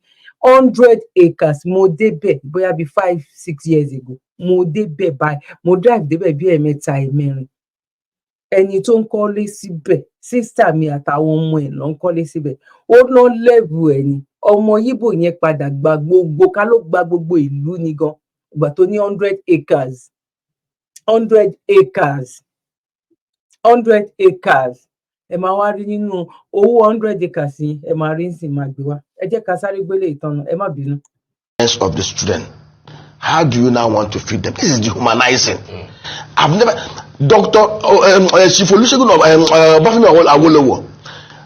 100 acres mo débẹ̀ bóyá bí 5-6 years ago. Mo débẹ̀ báyìí, mo drive débẹ̀ bí ẹ̀mẹ́rin. Ẹni tó ń kọ́lé síbẹ̀, sísítà mi àtàwọn ọmọ ẹ̀ ló ń kọ́lé síbẹ̀. Ó ná level ẹ̀ ni. Ọmọ Yíbò yẹn padà gba gbogbo ká ló gba gbogbo ìlú ni gan. Ìgbà tó ní 100 acres. 100 acres. 100 acres. Ẹ máa wá rí nínú owó 100 acres yìí, ẹ máa rí nsìn máa gbé wá. Ẹ jẹ́ ká sáré gbélé ìtọ́nà, ẹ má bínú. Of the student, how do you now want to feed them? This is dehumanizing. I've never, Chief Olusegun Obafemi Awolowo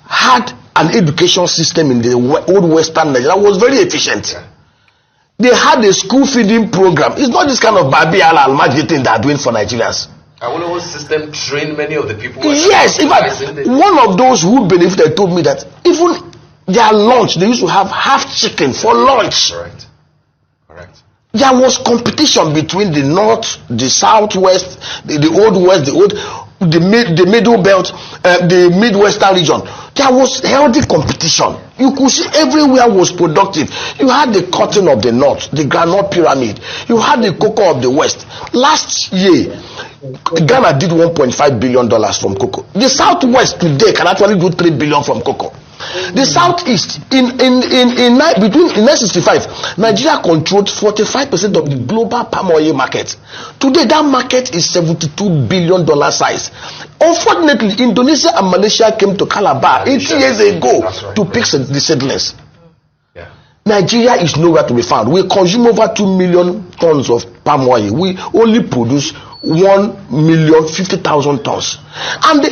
had an education system in the old Western Nigeria that was very efficient. They had a school feeding program. It's not this kind of Babi Ala Almajiri thing they are doing for Nigerians. Awolowo's system trained many of the people. Yes, in fact, one of those who benefited told me that even their lunch, they used to have half chicken for lunch. Correct. There was competition between the north, the southwest, the old west, the middle belt, the midwestern region. There was healthy competition. You could see everywhere was productive. You had the cotton of the north, the groundnut pyramid. You had the cocoa of the west. Last year, Ghana did $1.5 billion from cocoa. The southwest today can actually do $3 billion from cocoa. The southeast in 1965, Nigeria controlled 45% of the global palm oil market. Today, that market is $72 billion size. Unfortunately, Indonesia and Malaysia came to Calabar 80 years ago to pick the seedlings. Nigeria is nowhere to be found. We consume over 2 million tons of palm oil. We only produce 1,050,000 tons. And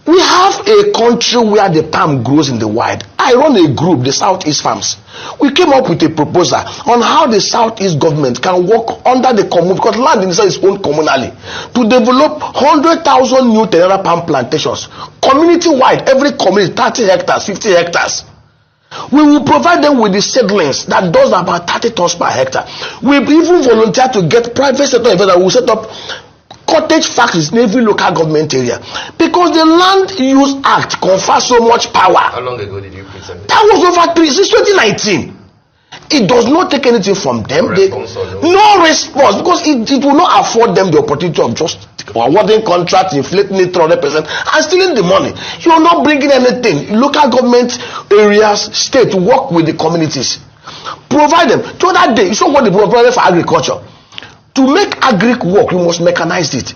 we have a country where the palm grows in the wild. I run a group, the Southeast Farms. We came up with a proposal on how the Southeast government can work under the commune, because land in itself is owned communally, to develop 100,000 new Tenera palm plantations. Community-wide, every community, 30 hectares, 50 hectares. We will provide them with the seedlings that does about 30 tons per hectare. We even volunteer to get private sector investors. We will set up cottage factories in every local government area, because the Land Use Act confers so much power. How long ago did you present it? That was over 2019. It does not take anything from them. No response, because it will not afford them the opportunity of just awarding contracts, inflating it 300%, and stealing the money. You are not bringing anything. Local government areas, state work with the communities. Provide them. So that day, you saw what they provided for agriculture. To make agric work, you must mechanize it.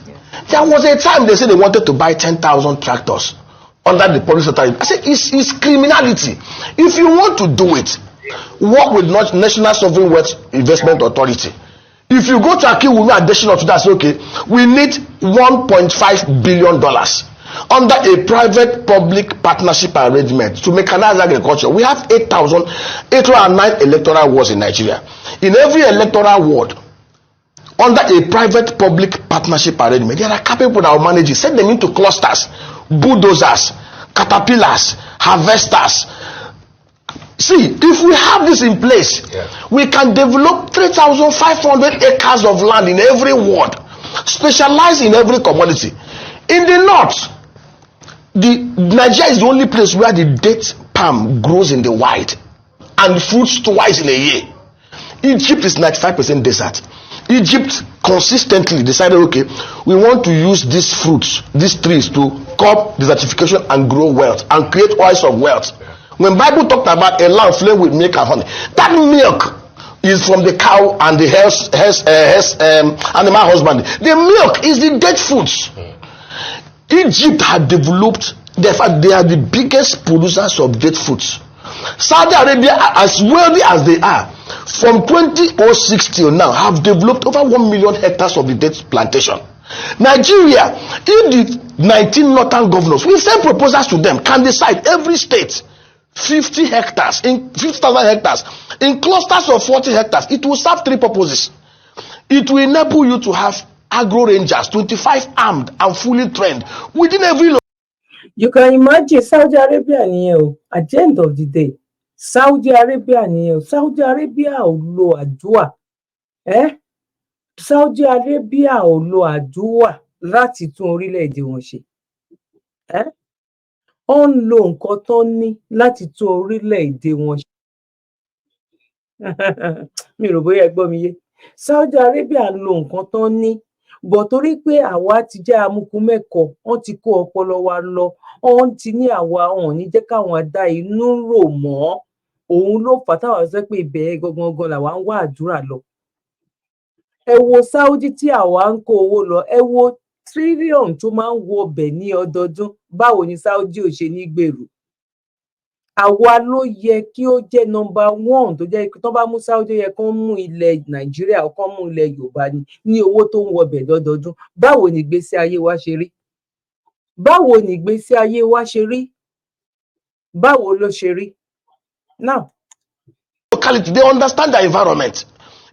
There was a time they said they wanted to buy 10,000 tractors under the public sector. I said, it's criminality. If you want to do it, work with National Sovereign Wealth Investment Authority. If you go to Akiwumi additional to that, say, okay, we need $1.5 billion under a private public partnership arrangement to mechanize agriculture. We have 8,809 electoral wards in Nigeria. In every electoral ward, under a private public partnership arrangement, there are capable that will manage it. Set them into clusters, bulldozers, caterpillars, harvesters. See, if we have this in place, we can develop 3,500 acres of land in every ward, specialize in every commodity. In the north, Nigeria is the only place where the date palm grows in the wild and fruits twice in a year. Egypt is 95% desert. Egypt consistently decided, okay, we want to use these fruits, these trees, to curb desertification and grow wealth and create oils of wealth. When Bible talked about a land flowing with milk and honey, that milk is from the cow and the animal husbandry. The milk is the dead fruits. Egypt had developed, they are the biggest producers of date fruits. Saudi Arabia, as wealthy as they are, from 2006 till now, have developed over 1 million hectares of the date plantation. Nigeria, if the 19 northern governors, we send proposals to them, can decide every state 50 hectares, in 50,000 hectares, in clusters of 40 hectares, it will serve 3 purposes. It will enable you to have agro rangers, 25 armed and fully trained within every. You can imagine Saudi Arabia nìyẹn o. At the end of the day, Saudi Arabia nìyẹn o. Saudi Arabia ò lo àdúà. Saudi Arabia ò lo àdúà láti tún orílẹ̀-èdè wọn ṣe. Ó ń lo nǹkan tó ní láti tún orílẹ̀-èdè wọn ṣe. Mi rò bóyá ẹ gbọ́ mi yé. Saudi Arabia ń lo nǹkan tó ní, bọ̀ torí pé àwa ti jẹ́ amukumẹ́kọ, wọ́n ti kó ọpọlọ wa lọ, wọ́n ti ní àwa wọn ní jẹ́ káwọn dá inú rò mọ́. Òun ló fà táwa sọ pé ibẹ̀ gangan làwa ń wá àdúrà lọ. Ẹ wo Saudi tí àwa ń kó owó lọ, ẹ wo tírílíọ̀nù tó máa ń wọ ọbẹ̀ ní ọdọọdún. Báwo ni Saudi ò ṣe ní gbèrú? Àwa ló yẹ kí ó jẹ́ number 1 tó jẹ́ pé tó bá mú Saudi yẹ kó mú ilẹ̀ Nàìjíríà kó mú ilẹ̀ Yorùbá ní owó tó ń wọbẹ̀ lọ́dọọdún. Báwo ni ìgbésí ayé wa ṣe rí? Báwo ni ìgbésí ayé wa ṣe rí? Báwo ló ṣe rí? Now, Locality, they understand the environment.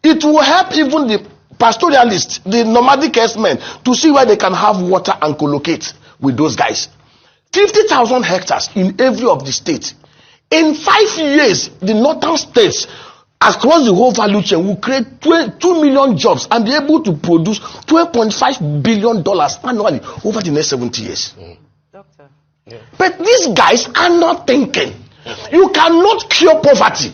It will help even the pastoralists, the nomadic herdsmen, to see where they can have water and collocate with those guys. 50,000 hectares in every of the states. In 5 years, the northern states across the whole value chain will create 2 million jobs and be able to produce $12.5 billion annually over the next 70 years. Doctor. But these guys are not thinking. You cannot cure poverty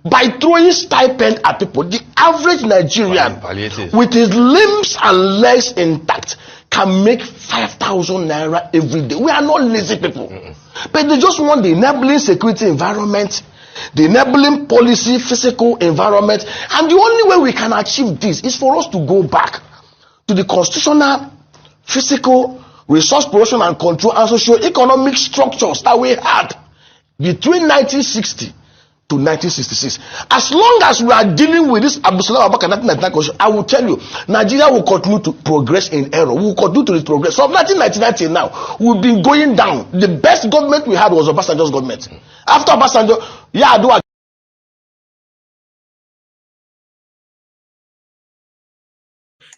by throwing stipend at people. The average Nigerian with his limbs and legs intact can make 5,000 naira every day. We are not lazy people. But they just want the enabling security environment, the enabling policy, physical environment. And the only way we can achieve this is for us to go back to the constitutional, physical, resource production and control and socio-economic structures that we had between 1960 to 1966. As long as we are dealing with this Abdulsalam Abubakar 1999 constitution, I will tell you, Nigeria will continue to progress in error. We will continue to progress. From 1999 till now, we've been going down. The best government we had was Obasanjo's government. After Obasanjo, Yar'Adua.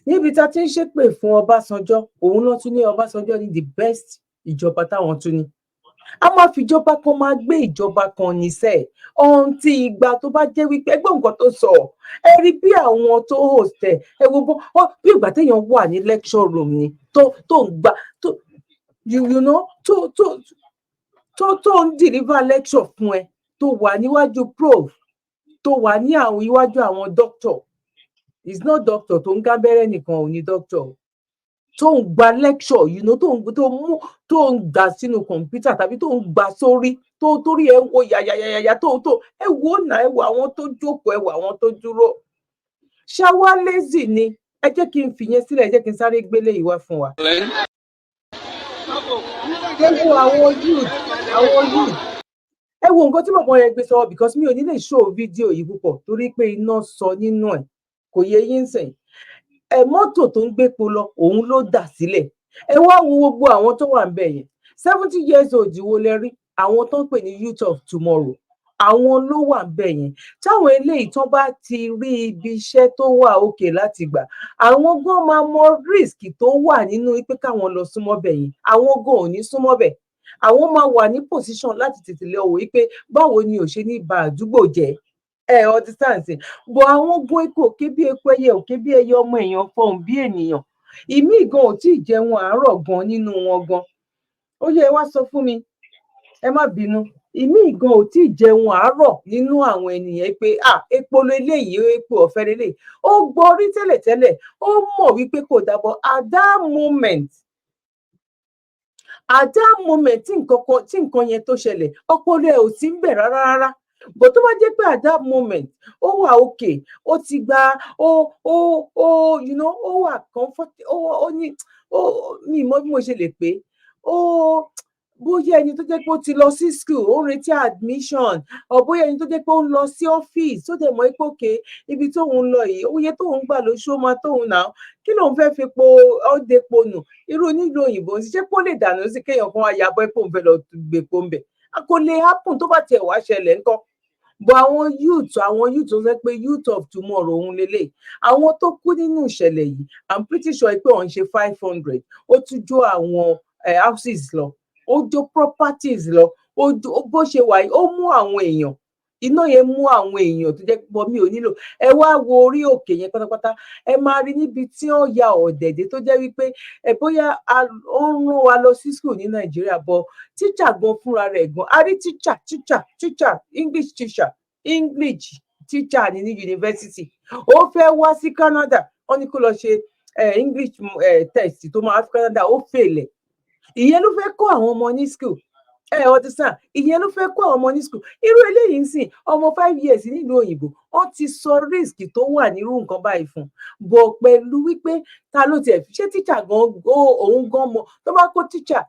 níbi tá a ti ń ṣépè fún Ọbásanjọ́, òun náà tún ní Ọbásanjọ́ ní the best ìjọba táwọn tún ní. A máa fi ìjọba kan máa gbé ìjọba kan níṣẹ́ ohun tí ìgbà tó bá jẹ́ wípé ẹgbẹ́ nǹkan tó sọ ẹ rí bí àwọn tó host ẹ wo bí ìgbà téèyàn wà ní lecture room ni tó ń gbà tó you know tó ń deliver lecture fún ẹ, tó wà níwájú prof, tó wà ní àwọn iwájú àwọn doctor. It's not doctor tó ń gábẹ́rẹ́ nìkan ò ní doctor tó ń gba lecture, you know, tó ń gbà sínú kọ̀ǹpútà tàbí tó ń gbà sórí torí ẹ ń wo yàyàyàyà tó ẹ wo náà, ẹ wo àwọn tó jókòó, ẹ wo àwọn tó dúró. Ṣáwá lazy ni, ẹ jẹ́ kí n fìyẹn sílẹ̀, ẹ jẹ́ kí n sáré gbélé yìí wá fún wa. Ẹ wo àwọn youth ẹ wo nǹkan tí bàbá yẹn gbé sọ, because mi ò ní lè show fídíò yìí púpọ̀ torí pé iná sọ nínú ẹ̀, kò yẹ yín sìn. Mọ́tò tó ń gbépo lọ òun ló dà sílẹ̀. Ẹ wá wo gbogbo àwọn tó wà ńbẹ̀ yẹn, 70 years old wo lẹ rí, àwọn tó ń pè ní youth of tomorrow, àwọn ló wà ńbẹ̀ yẹn. Táwọn eléyìí tán bá ti rí ibi iṣẹ́ tó wà òkè láti gbà, àwọn gan máa mọ risk tó wà nínú pé káwọn lọ súnmọ́ bẹ̀ yẹn, àwọn gan ò ní súnmọ́ bẹ̀. Àwọn máa wà ní position láti tètè lọ wò wípé báwo ni ò ṣe ní ba àdúgbò jẹ́. Understand? But àwọn gun epo òkè bí epo ẹyẹ, òkè bí ẹyẹ, ọmọ èèyàn fọhùn bí ènìyàn. Ìmí gan ò tí ì jẹun àárọ̀ gan nínú wọn gan. Ó yẹ wá sọ fún mi, ẹ má bínú. Ìmí gan ò tí ì jẹun àárọ̀ nínú àwọn ènìyàn pé epo leléyìí, epo ọ̀fẹ́ leléyìí. Ó gbọ́ rí tẹ́lẹ̀tẹ́lẹ̀, ó mọ̀ wípé kò dábọ̀. At that moment tí nǹkan yẹn tó ṣẹlẹ̀, ọpọlọ ẹ̀ ò sí ń bẹ̀ rárá. Bó tó bá jẹ́ pé at that moment ó wà okay, ó ti gba you know, ó wà comfort, ó ní mi mọ̀ bí mo ṣe lè pé bóyá ẹni tó jẹ́ pé ó ti lọ sí school ó ń retí admission or bóyá ẹni tó jẹ́ pé ó ń lọ sí ọ́fíìsì tó dẹ̀ mọ̀ pé òkè ibi tóun ń lọ yìí oye tóun gbà lóṣù ó máa tóun náà kí lóun fẹ́ fi po ọ́dẹ́po nù irú nílùú òyìnbó ṣe pé ó lè dànù sí kéèyàn kan ayàbọ̀ pé òun fẹ́ lọ gbèpo ń bẹ̀ kò lè happen tó bá tiẹ̀ wá ṣẹlẹ̀ ńkọ́ but àwọn youth tó fẹ́ pé youth of tomorrow òun lélẹ̀ àwọn tó kú nínú ìṣẹ̀lẹ̀ yìí I'm pretty sure pé òun ṣe 500 ó tún jó àwọn houses lọ ó jó properties lọ bó ṣe wà yìí ó mú àwọn èèyàn iná yẹn mú àwọn èèyàn tó jẹ́ pọ̀ mi ò nílò ẹ wá wo orí òkè yẹn pátápátá ẹ máa rí níbi tí ó ya ọ̀dẹ̀dẹ̀ tó jẹ́ wípé bóyá ó ń rán wa lọ sí school ní Nàìjíríà bọ̀ tíṣà gan fúnra rẹ̀ gan a rí tíṣà English tíṣà ní yunifásitì ó fẹ́ wá sí Canada wọ́n ní kó lọ ṣe English test tó máa fi Canada ó fèlè ìyẹn ló fẹ́ kó àwọn ọmọ ní school ọtí sàn ìyẹn ló fẹ́ kó àwọn ọmọ ní school irú eléyìí ń sìn ọmọ 5 years nílùú òyìnbó wọ́n ti sọ risk tó wà nírú nǹkan báyìí fún bọ̀ pẹ̀lú wípé ta ló tiẹ̀ fi ṣé tíṣà gan òun gan mọ tó bá kó tíṣà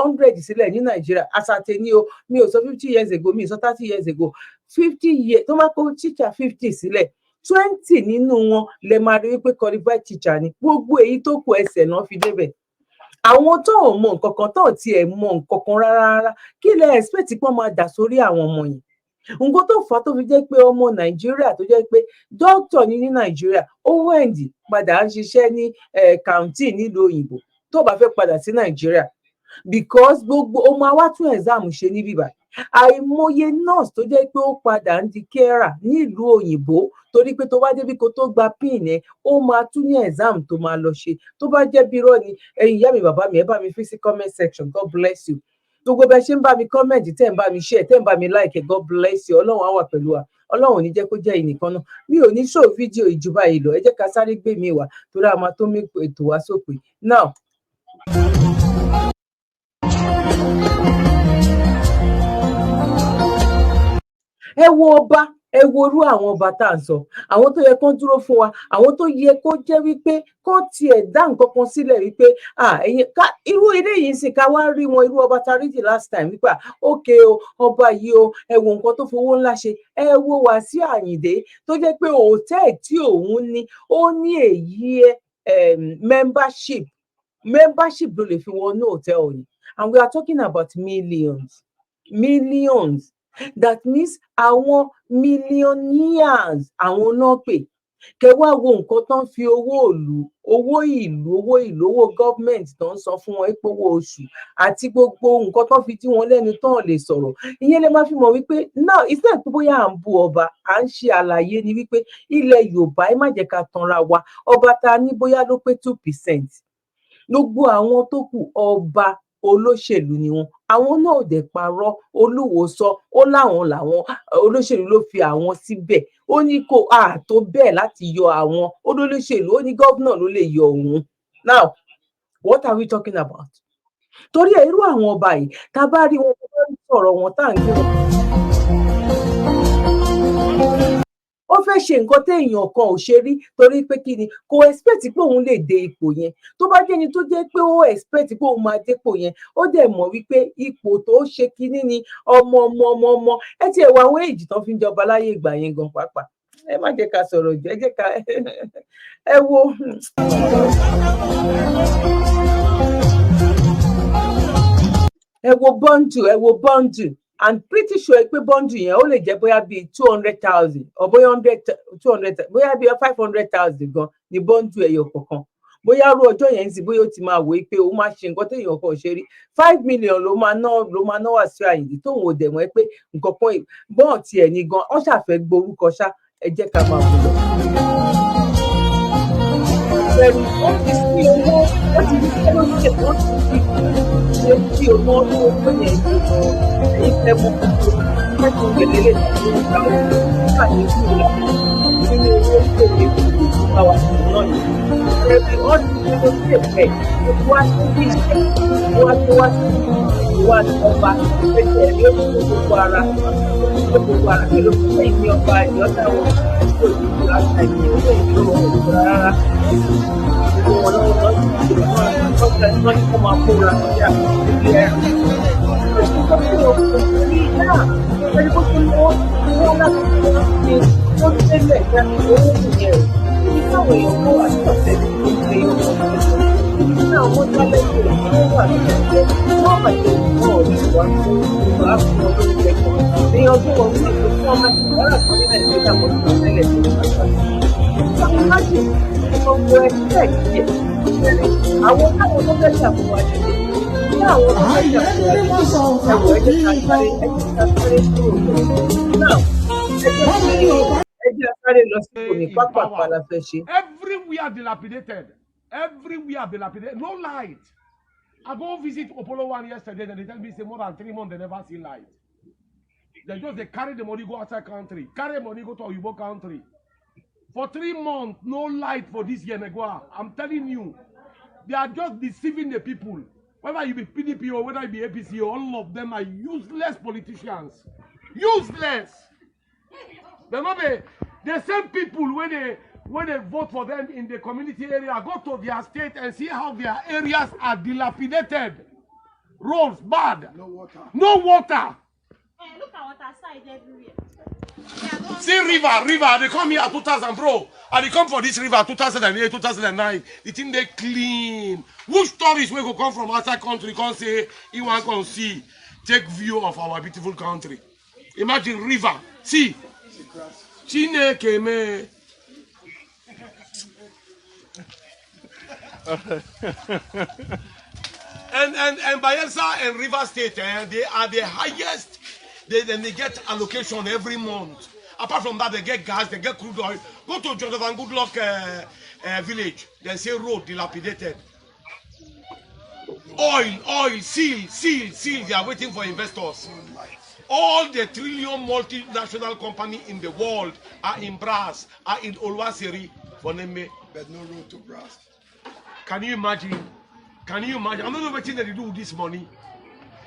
100 sílẹ̀ ní Nàìjíríà àsàtẹ̀ ni o mi ò sọ 50 years ago mi ò sọ 30 years ago 50 years tó bá kó tíṣà 50 sílẹ̀ 20 nínú wọn lè máa rí wípé qualified teacher ni gbogbo èyí tó kù ẹsẹ̀ náà fi débẹ̀ àwọn tó ò mọ nǹkan kan tó ò tiẹ̀ mọ nǹkan kan rárá kí lẹ expect pé wọ́n máa dà sórí àwọn ọmọ yìí nǹkan tó fà á tó fi jẹ́ pé ọmọ Nàìjíríà tó jẹ́ pé dókítà ní Nàìjíríà ó wẹ̀ǹdì padà ń ṣiṣẹ́ ní county nílùú òyìnbó tó bá fẹ́ padà sí Nàìjíríà because gbogbo ó máa wá tún exam ṣe ní bíbá àìmọye nurse tó jẹ́ pé ó padà ń di carer nílùú òyìnbó torí pé tó bá débi kó tó gba pin ẹ ó máa tún ní exam tó máa lọ ṣe tó bá jẹ́ bí irọ́ ni ẹ̀yin ìyá mi bàbá mi ẹ bá mi fi sí comment section God bless you gbogbo bẹ ṣe ń bá mi comment tẹ́ ń bá mi share tẹ́ ń bá mi like God bless you Ọlọ́run á wà pẹ̀lú wa Ọlọ́run ò ní jẹ́ kó jẹ́ ìnìkan náà mi ò ní show fídíò ìjùbà yìí lọ ẹ jẹ́ ká sáré gbé mi wá torí a máa tó mí ètò wá sópin now. ẹ wo ọba ẹ wo irú àwọn ọba tá à ń sọ àwọn tó yẹ kán dúró fún wa àwọn tó yẹ kó jẹ́ wípé kán tiẹ̀ dá nǹkan kan sílẹ̀ wípé ẹ̀yin ká irú eléyìí sì ká wá rí wọn irú ọba tá a rí jì last time wípé ókè o ọba yìí o ẹ wo nǹkan tó fowó ńlá ṣe ẹ wo Wàsíù Àyìndé tó jẹ́ pé hòtẹ́ẹ̀lì tí òun ní ó ní èyí membership ló lè fi wọnú hòtẹ́ẹ̀lì yìí and we are talking about millions. That means àwọn millionaires àwọn náà pè kẹwàá wo nǹkan tó ń fi owó ìlú government tó ń san fún wọn ipò owó oṣù àti gbogbo nǹkan tó ń fi tí wọn lẹ́nu tán lè sọ̀rọ̀ ìyẹn lè máa fi mọ̀ wípé now instead pé bóyá à ń bu ọba à ń ṣe àlàyé ni wípé ilẹ̀ Yorùbá ẹ má jẹ́ ká tanra wa ọba ta ní bóyá ló pé 2% gbogbo àwọn tó kù ọba olóṣèlú ni wọn àwọn náà ò dẹ̀ parọ́ Olúwo sọ ó láwọn làwọn olóṣèlú ló fi àwọn síbẹ̀ ó ní kó tó bẹ́ẹ̀ láti yọ àwọn olóṣèlú ó ní gómìnà ló lè yọ òun now what are we talking about torí irú àwọn ọba yìí tá a bá rí wọn tó bá ń sọ̀rọ̀ wọn tá à ń gbé wọn. ó fẹ́ ṣe nǹkan téèyàn kan ò ṣe rí torí pé kí ni kò expect pé òun lè dé ipò yẹn tó bá jẹ́ ni tó jẹ́ pé ó expect pé òun máa dépò yẹn ó dẹ̀ mọ̀ wípé ipò tó ṣe kíní ni ọmọ ẹ tiẹ̀ wọ àwọn èjì tán fi ń jọba láyé ìgbà yẹn gan pàápàá ẹ má jẹ́ ká sọ̀rọ̀ jẹ́ jẹ́ ká ẹ wo. ẹ wo bọ́ńdù and pretty sure pé bọ́ńdù yẹn ó lè jẹ́ bóyá bíi 200,000 or bóyá 200 bóyá bíi 500,000 gan ni bọ́ńdù ẹyọ kọ̀ọ̀kan bóyá rú ọjọ́ yẹn sì bóyá ó ti máa wòó pé ó máa ṣe nǹkan téèyàn kan ṣe rí 5 million ló máa ná Wàsíù Àyìndé tóun ò dẹ̀ mọ́ pé nǹkan kan bọ́ọ̀ tiẹ̀ ní gan ọ́n ṣàfẹ́ gborúkọ ṣá ẹ jẹ́ ká máa wò lọ. Pẹ̀lú ó ti sí owó ó ti ní kí ló ṣe wọ́n ti ṣe kí owó owó yẹn ní ẹ̀yìn fẹ́ mú kókó gbẹ̀lẹ́lẹ̀ tó ń ta owó nígbà ní ìlú nínú owó tó lè kó àwa sí náà yìí. Ẹbí wọ́n ti ṣe ló ṣe pẹ̀ wá sí bí iṣẹ́ wá tó wá sí wà ní ọba ẹgbẹ́ ẹ̀rí ó ní gbogbo ara pẹ̀lú ẹ̀yìn ọba ìyọ́ta wọn tó ti di láti ẹ̀yìn owó ìlú òkúra rárá. Gbogbo wọn lọ́wọ́ lọ́sí ìṣèlú náà lọ́sẹ̀ tí wọ́n ní kó máa kóra sí àkókò ẹ̀rù. Ìṣòro tí ó rí náà ẹni bó ti wọ́n láti fi ó tẹ́lẹ̀ jáde owó ìyẹn rẹ̀. Ibi táwọn èèyàn kó wà ní ọ̀sẹ̀ tí ó ṣe ní àwọn tálẹ́ǹtì tó wà ní ẹgbẹ́ wọ́n bàjẹ́ ìwọ̀n ìwà fún ìwà fún ọdún ìgbẹ́kọ̀ ní ọdún ọdún ètò tí wọ́n máa ti dára kan ní nàìjíríà mọ́ tó tẹ́lẹ̀ tó ń bá àwọn májì gbogbo ẹgbẹ́ ìyẹn àwọn táwọn tó fẹ́ ṣàkóso àjẹjẹ ní àwọn tó fẹ́ ṣàkóso àjẹjẹ ẹ̀wọ̀ ẹ̀jẹ̀ ká sáré kúrò náà ẹ̀jẹ̀ sáré lọ sí òní pápá la fẹ́ ṣe. Everywhere dilapidated. Everywhere dilapidated. No light. I go visit Opolo One yesterday and they tell me say more than 3 months they never see light. They carry the money go outside country. Carry money go to Oyibo country. For 3 months, no light for this Yenegua. I'm telling you. They are just deceiving the people. Whether you be PDP or whether you be APC, all of them are useless politicians. Useless. They're not the same people when they vote for them in the community area, go to their state and see how their areas are dilapidated. Roads bad. No water. No water. Hey, look at water side everywhere. See river. They come here 2000, bro. And they come for this river 2008, 2009. The thing they clean. Which tourists will go come from outside country come say you want to see, take view of our beautiful country. Imagine river. See. Chineke me. and Bayelsa and River State, they are the highest. They get allocation every month. Apart from that, they get gas, they get crude oil. Go to Jonathan Goodluck village. They say road dilapidated. Oil, seal. They are waiting for investors. All the trillion multinational companies in the world are in Brass, are in Olwaseri, for Neme. But no road to Brass. Can you imagine? I don't know what they do with this money.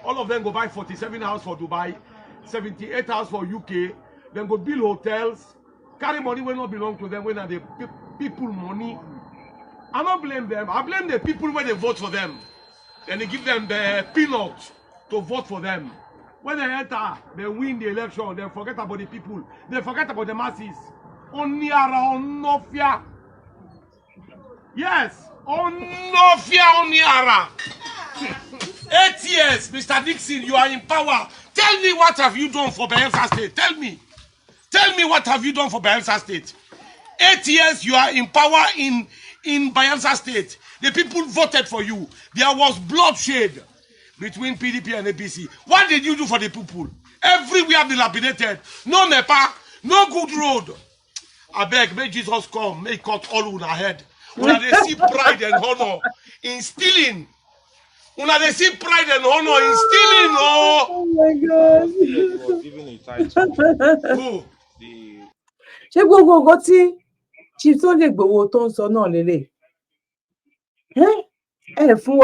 All of them go buy 47 houses for Dubai, 78 houses for UK, then go build hotels, carry money when not belong to them, when are the people money. I don't blame them. I blame the people when they vote for them. Then they give them the peanuts to vote for them. When they enter, they win the election, they forget about the people. They forget about the masses. Oniara, onofia. Yes, onofia, oniara. 8 years, Mr. Dixon, you are in power. Tell me what have you done for Bayelsa State? Tell me what have you done for Bayelsa State? 8 years you are in power in Bayelsa State. The people voted for you. There was bloodshed between PDP and APC. What did you do for the people? Everywhere dilapidated. No NEPA, no good road. I beg, may Jesus come, may cut all on our head. When they see pride and honor in stealing. When they see pride and honor in stealing. Oh my God. He was given a title. Who? Ṣé gbogbo nǹkan tí Chief Sunday Igboho tó ń sọ náà lélẹ̀? Ẹ fún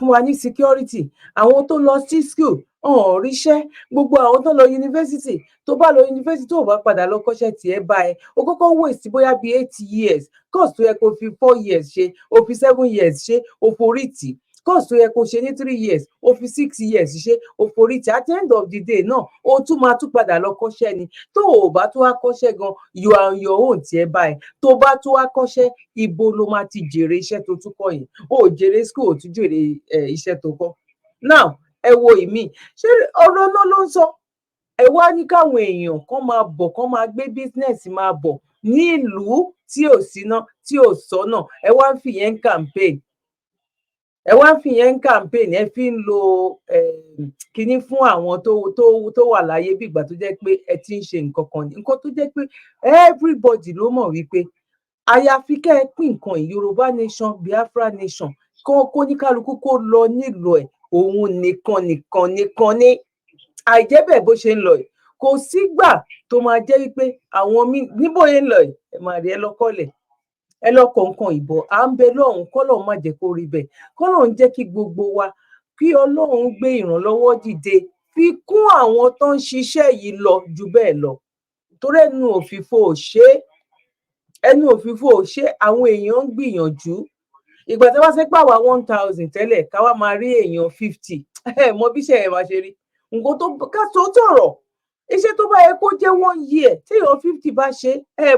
wa ní security. Àwọn tó lọ sí school ọ̀hún ríṣẹ́, gbogbo àwọn tó lọ yunifásitì, tó bá lọ yunifásitì tó bá padà lọ kọ́ṣẹ́ tiẹ̀ báyìí, ó kọ́kọ́ waste bóyá bíi 8 years, course tó yẹ kó fi 4 years ṣe, ó fi 7 years ṣe, ó forí tì. Course tó yẹ kó ṣe ní 3 years, ó fi 6 years ṣe, ó forí tì. At the end of the day náà, ó tún máa tún padà lọ kọ́ṣẹ́ ni. Tó o bá tún wá kọ́ṣẹ́ gan, you are on your own tiẹ̀ báyìí. Tó bá tún wá kọ́ṣẹ́, ibo ló máa ti jèrè iṣẹ́ tó tún kọ́ yìí. Ó jèrè school, ó tún jèrè iṣẹ́ tó kọ́. Now, ẹ wo ìmí. Ṣé ọ̀rọ̀ náà ló ń sọ? Ẹ wá ní káwọn èèyàn kan máa bọ̀, kan máa gbé business máa bọ̀ ní ìlú tí ò síná, tí ò sọ́nà. Ẹ wá ń fi yẹn campaign. Ẹ fi ń lo kinní fún àwọn tó wà láyé bí ìgbà tó jẹ́ pé ẹ ti ń ṣe nǹkan kan ní. Nǹkan tó jẹ́ pé everybody ló mọ̀ wípé àyàfi kẹ́ ẹ pín nǹkan yìí, Yorùbá nation, Biafra nation, kó ní kálukú kó lọ nílò ẹ̀, òun nìkan ní. Àìjẹ́ bẹ́ẹ̀ bó ṣe ń lọ yìí, kò sígbà tó máa jẹ́ wípé àwọn níbo yẹn ń lọ yìí, ẹ máa rí ẹ lọ́kọ́lẹ̀. Ẹ lọ kọ̀ọ̀kan ìbọ̀, à ń bẹ lọ́hùn kọ́lọ́hun má jẹ́ kó rí bẹ́ẹ̀. Kọ́lọ́hun jẹ́ kí gbogbo wa kí Ọlọ́run gbé ìrànlọ́wọ́ dìde fi kún àwọn tó ń ṣiṣẹ́ yìí lọ jù bẹ́ẹ̀ lọ torí ẹnu òfìfo ò ṣe àwọn èèyàn ń gbìyànjú ìgbà tí wọ́n ṣe pàwá 1000 tẹ́lẹ̀ káwá máa rí èèyàn 50 mọ bí iṣẹ́ ẹ̀ máa ṣe rí nǹkan tó ká tó tọ̀rọ̀ iṣẹ́ tó bá yẹ kó jẹ́ 1 year téèyàn 50 bá ṣe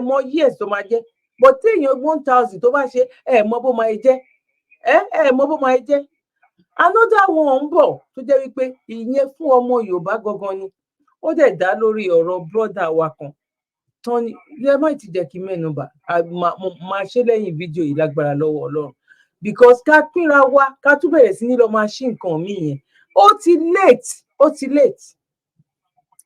mọ years tó máa jẹ́ but téèyàn 1000 tó bá ṣe mọ bó máa jẹ́ mọ bó máa jẹ́ another one ń bọ̀ tó jẹ́ wípé ìyẹn fún ọmọ Yorùbá gangan ni ó dẹ̀ dá lórí ọ̀rọ̀ brother wa kan tán ni ẹ má ti jẹ́ kí mẹ́nubà máa ṣe lẹ́yìn fídíò yìí lágbára lọ́wọ́ Ọlọ́run because ká pínra wa ká tún bẹ̀rẹ̀ sí ní lọ máa ṣí nǹkan míì yẹn ó ti late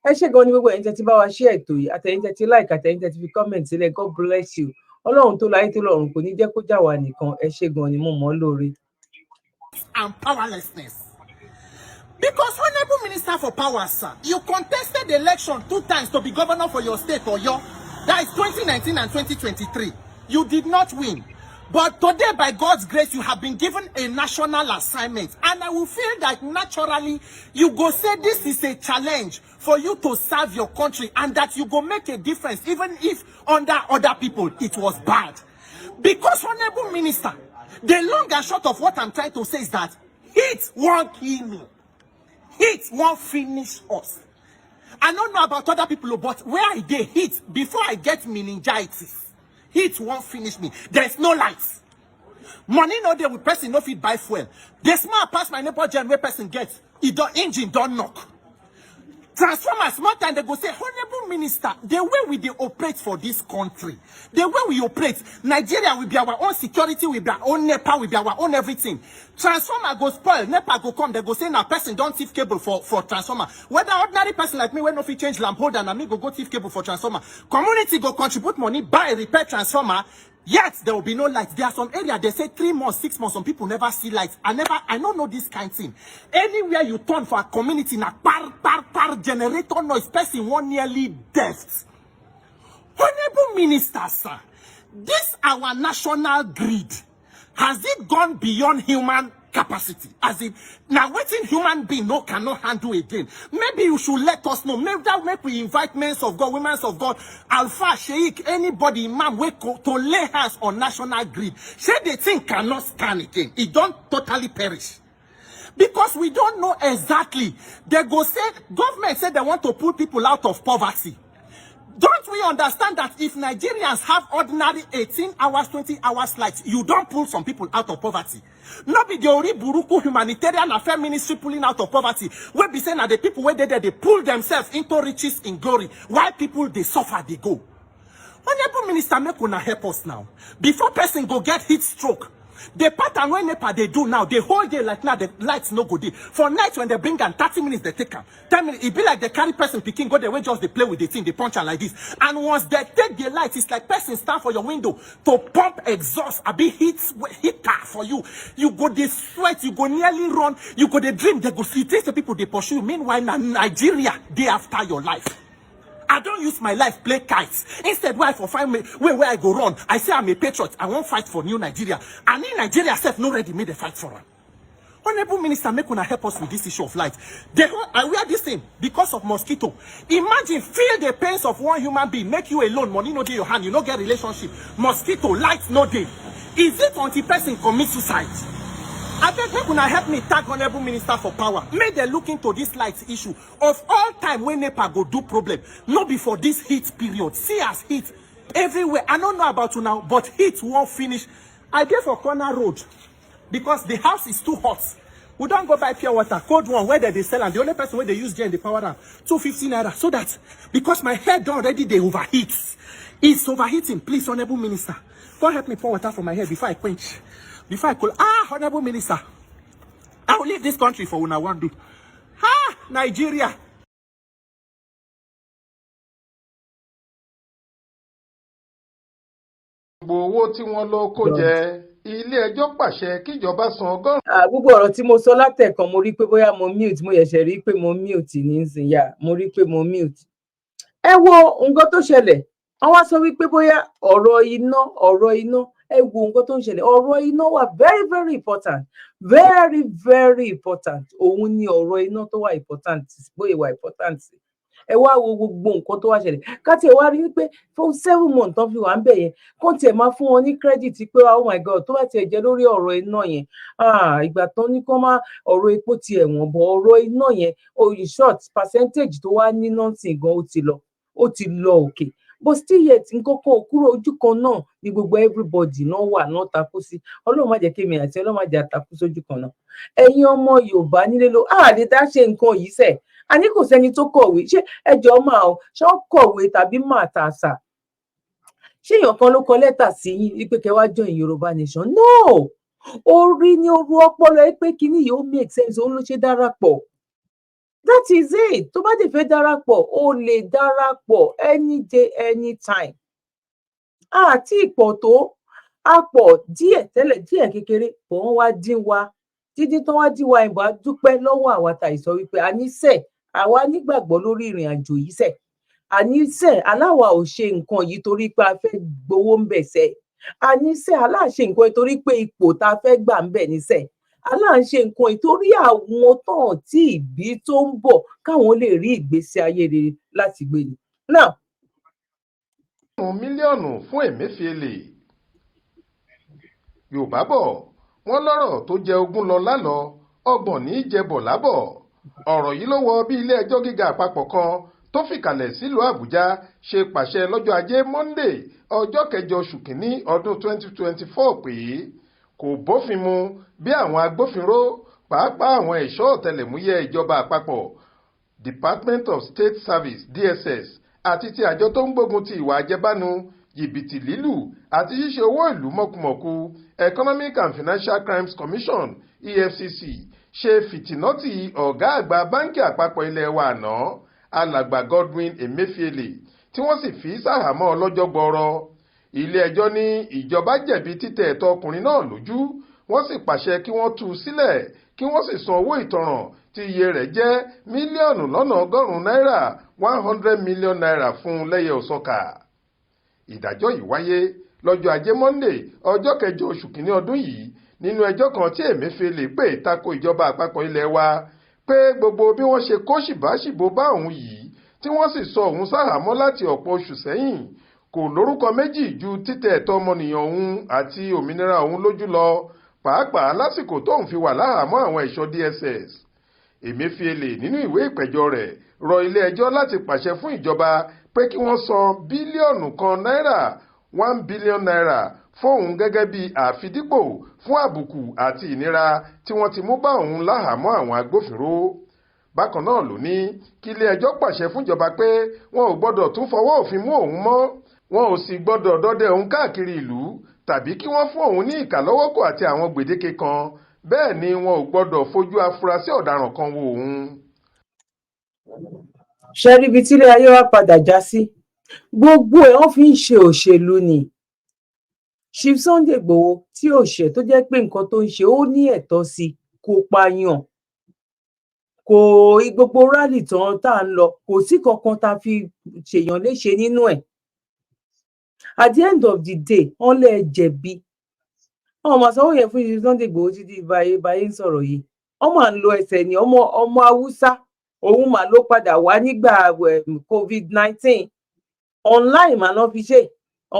ẹ ṣé gan ni gbogbo ẹ̀yin tẹ́ ti bá wa share ètò yìí àtẹ̀yin tẹ́ ti like àtẹ̀yin tẹ́ ti fi comment sílẹ̀ God bless you Ọlọ́run tó láyé tó lọ́run kò ní jẹ́ kó jà wá nìkan ẹ ṣé gan ni mo mọ̀ ọ́ lóore. And powerlessness. Because Honorable Minister for Power, sir, you contested the election 2 times to be governor for your state, Oyo. That is 2019 and 2023. You did not win. But today, by God's grace, you have been given a national assignment. And I will feel that naturally, you go say this is a challenge for you to serve your country and that you go make a difference, even if under other people it was bad. Because Honorable Minister, the long and short of what I'm trying to say is that heat won't kill me. Heat won't finish us. I don't know about other people, but where I get heat, before I get meningitis, heat won't finish me. There's no lights. Money no day with person no fit buy fuel. The small pass my neighbor gen where person gets, engine don't knock. Transformers, small time they go say, Honorable Minister, the way we dey operate for this country, the way we operate, Nigeria will be our own security, will be our own NEPA, will be our own everything. Transformer go spoil, NEPA go come, they go say, now person don't thief cable for transformer. Whether ordinary person like me, when no fit change lamp holder, and me go thief cable for transformer. Community go contribute money, buy, repair transformer, yet there will be no lights. There are some areas they say 3 months, 6 months, some people never see lights. I don't know this kind of thing. Anywhere you turn for a community, na par generator noise, person one nearly death. Honorable Minister, sir, this our national grid, has it gone beyond human capacity? As in, now waiting human being no cannot handle again. Maybe you should let us know. Maybe that make we invite men of God, women of God, Alpha, Sheikh, anybody, imam, to lay hands on national grid. Say the thing cannot stand again. It don't totally perish. Because we don't know exactly. They go say, government said they want to pull people out of poverty. Don't we understand that if Nigerians have ordinary 18 hours, 20 hours lights, you don't pull some people out of poverty? Not be the Ori Buruku humanitarian affair ministry pulling out of poverty. We be saying that the people where they pull themselves into riches in glory. While people they suffer, they go. Honorable Minister, make una help us now. Before person go get heat stroke, the pattern when NEPA they do now, the whole day like now, the lights no good. For night when they bring them 30 minutes, they take them. 10 minutes, it be like the carry person picking, go the way just they play with the thing, they punch like this. And once they take the lights, it's like person stand for your window to pump exhaust, a bit heater for you. You go they sweat, you go nearly run, you go they dream, they go see the people they pursue. Meanwhile, Nigeria, day after your life. I don't use my life play kites. Instead, why for find me where I go run? I say I'm a patriot. I won't fight for new Nigeria. And in Nigeria, self no ready made a fight for her. Honorable Minister, make una help us with this issue of light. I wear this thing because of mosquito. Imagine feel the pains of one human being. Make you alone. Money no day your hand. You no get relationship. Mosquito, light no day. Is it until person commit suicide? I beg make una help me tag Honorable Minister for Power. May they look into this lights issue. Of all time when NEPA go do problem, not before this heat period. See as heat everywhere. I don't know about you now, but heat won't finish. I go for corner road because the house is too hot. We don't go buy pure water, cold one where they sell, and the only person where they use gen the power down 250 naira. So that because my head already they overheat. It's overheating. Please, Honorable Minister, go help me pour water from my head before I quench. Before I call, Honorable Minister, I will leave this country for when I want to. Nigeria. Owó tí wọ́n lọ kó jẹ ilé ẹjọ́ pàṣẹ kíjọba san ọgọ́rùn. Gbogbo ọ̀rọ̀ tí mo sọ látẹ̀kan mo rí pé bóyá mo mute, mo yẹ̀ṣẹ̀ rí pé mo mute nísìnyá, mo rí pé mo mute. Ẹ wo nǹkan tó ṣẹlẹ̀, wọ́n wá sọ wípé bóyá ọ̀rọ̀ iná ẹ wo nǹkan tó ń ṣẹlẹ̀, ọ̀rọ̀ iná wà very very important, very very important. Òun ni ọ̀rọ̀ iná tó wà important, bóyá wà important. Ẹ wá wo gbogbo nǹkan tó wá ṣẹlẹ̀, ká tiẹ̀ wá rí wípé fún 7 months tán fi wà ń bẹ̀ yẹn, kó tiẹ̀ máa fún wọn ní credit pé oh my god, tó bá tiẹ̀ jẹ́ lórí ọ̀rọ̀ iná yẹn, ìgbà tán ní kán má ọ̀rọ̀ epo tiẹ̀ wọ̀n, bọ̀ ọ̀rọ̀ iná yẹn, in short percentage tó wá ní nọ́ọ̀sì gan ó ti lọ òkè, but still yet nǹkan kan ò kúrò, ojú kan náà ni gbogbo everybody náà wà náà takú sí. Ọlọ́run má jẹ́ kémi àti Ọlọ́run má jẹ́ àtakú sójú kan náà. Ẹ̀yin ọmọ Yorùbá nílé ló lè dá ṣe nǹkan yìí sẹ̀, àní kò sẹ́ni tó kọ̀wé, ṣé ẹjọ́ máa ọ ṣé wọ́n kọ̀wé tàbí máa tà àṣà, ṣé èèyàn kan ló kọ lẹ́tà sí yín wípé kẹ́ wá join Yorùbá nation? No, orí ní oru ọpọlọ ẹ pé kíní yìí ó make sense, òun ló ṣe darapọ̀. That is it. Tó bá dé fẹ́ darapọ̀, o lè darapọ̀ any day anytime. Àti ìpọ̀ tó a pọ̀ díẹ̀ tẹ́lẹ̀, díẹ̀ kékeré, bọ̀ wọ́n wá dín wa, dídín tán wá dín wa ìbò á dúpẹ́ lọ́wọ́ àwa tá ìsọ wípé àníṣe àwa nígbàgbọ́ lórí ìrìn àjò yìí sẹ̀, àníṣe aláwa ò ṣe nǹkan yìí torí pé a fẹ́ gbowó ń bẹ̀ sẹ̀, àníṣe aláṣe nǹkan torí pé ipò tá a fẹ́ gbà ń bẹ̀ níṣẹ̀, aláǹṣe nǹkan ìtorí àwọn tán tí ìbí tó ń bọ̀ káwọn lè rí ìgbésí ayé rere láti gbé ni. Now, mílíọ̀nù fún Emefiele. Yorùbá bọ̀ wọ́n lọ́rọ̀ tó jẹ ogún lọ lálọ́, ọgbọ̀n ní í jẹbọ̀ lábọ̀. Ọ̀rọ̀ yìí ló wọ bí ilé ẹjọ́ gíga àpapọ̀ kan tó fìkàlẹ̀ sílùú Àbújá ṣe pàṣẹ lọ́jọ́ Ajé Monday ọjọ́ 9 oṣù kìíní ọdún 2024 pé kò bófin mu bí àwọn agbófinró, pàápàá àwọn ẹ̀ṣọ́ ọ̀tẹlẹ̀múyẹ́ ìjọba àpapọ̀ Department of State Service DSS àti ti àjọ tó ń gbógun ti ìwà àjẹbánu, jìbìtì lílù àti ṣíṣe owó ìlú mọ̀kùmọ̀kù Economic and Financial Crimes Commission EFCC ṣe fìtínọ́tì ọ̀gá àgbà báńkì àpapọ̀ ilẹ̀ wa àná alàgbà Godwin Emefiele tí wọ́n sì fi ṣàhámọ́ ọlọ́jọ́ gbọọrọ. Ilé ẹjọ́ ní ìjọba jẹ̀bi títẹ̀ ẹ̀tọ́ ọkùnrin náà lójú, wọ́n sì pàṣẹ kí wọ́n tú u sílẹ̀ kí wọ́n sì san owó ìtanràn tí iye rẹ̀ jẹ́ mílíọ̀nù lọ́nà ọgọ́rùn-ún náírà 100 million naira fún lẹ́yẹ òsọ̀kà. Ìdájọ́ yìí wáyé lọ́jọ́ Ajé Monday ọjọ́ 9 oṣù kìíní ọdún yìí nínú ẹjọ́ kan tí Emefiele pè tako ìjọba àpapọ̀ ilẹ̀ wa pé gbogbo bí wọ́n ṣe kó ṣìbáṣìbò bá òun yìí tí wọ́n sì sọ òun sáhàmọ́ láti ọ̀pọ̀ oṣù sẹ́yìn kò lórúkọ méjì ju títẹ̀ ẹ̀tọ́ ọmọnìyàn òun àti òmìnira òun lójú lọ, pàápàá lásìkò tóun fi wà láhàámọ́ àwọn ẹ̀ṣọ́ DSS. Emefiele nínú ìwé ìpẹ̀jọ́ rẹ̀ rọ ilé ẹjọ́ láti pàṣẹ fún ìjọba pé kí wọ́n san bílíọ̀nù kan náírà 1 billion naira fóun gẹ́gẹ́ bí àfidípò fún àbùkù àti ìnira tí wọ́n ti mú bá òun láhàámọ́ àwọn agbófinró. Bákan náà ló ní kí ilé ẹjọ́ pàṣẹ fúnjọba pé wọn ò gbọ́dọ̀ tún fọwọ́ òfin mú òun mọ́, wọn ò sì gbọ́dọ̀ dọdẹ òun káàkiri ìlú tàbí kí wọ́n fún òun ní ìkàlọ́wọ́kò àti àwọn gbèdéke kan, bẹ́ẹ̀ ni wọn ò gbọ́dọ̀ fojú afurasí ọ̀daràn kan wo òun. ṣe rí ibi tílé ayé wa padà já sí, gbogbo ẹ̀ wọ́n fi ń ṣe òṣèlú ni. Chief Sunday Igboho tí ò ṣẹ̀ tó jẹ́ pé nǹkan tó ń ṣe ó ní ẹ̀tọ́ sí, kò pààyàn, kò gbogbo rálì tán tá à ń lọ kò sí kankan tá a fi ṣèyàn léṣe nínú ẹ̀. At the end of the day wọ́n lè jẹ̀bi. Wọ́n máa sanwó yẹn fún Chief Sunday Igboho títí báyé ń sọ̀rọ̀ yìí. Wọ́n máa ń lo ẹsẹ̀ ní ọmọ Haúsá, òun mà ló padà wá nígbà COVID-19. Online mà ló fi ṣe,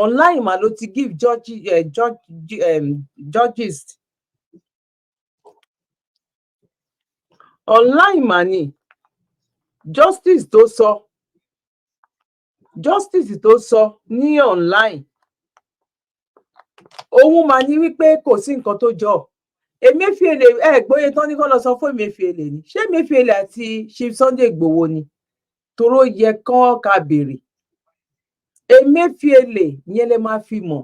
online mà ló ti give judges. Online mà ní justice tó sọ ní online. Òun mà ní wípé kò sí nǹkan tó jọ. Emefiele gbóyè tán ní kó lọ sọ fún Emefiele ni, ṣé Emefiele àti Chief Sunday Igboho ni? Toró yẹ kán ká béèrè. Emefiele yẹn lè máa fi mọ̀,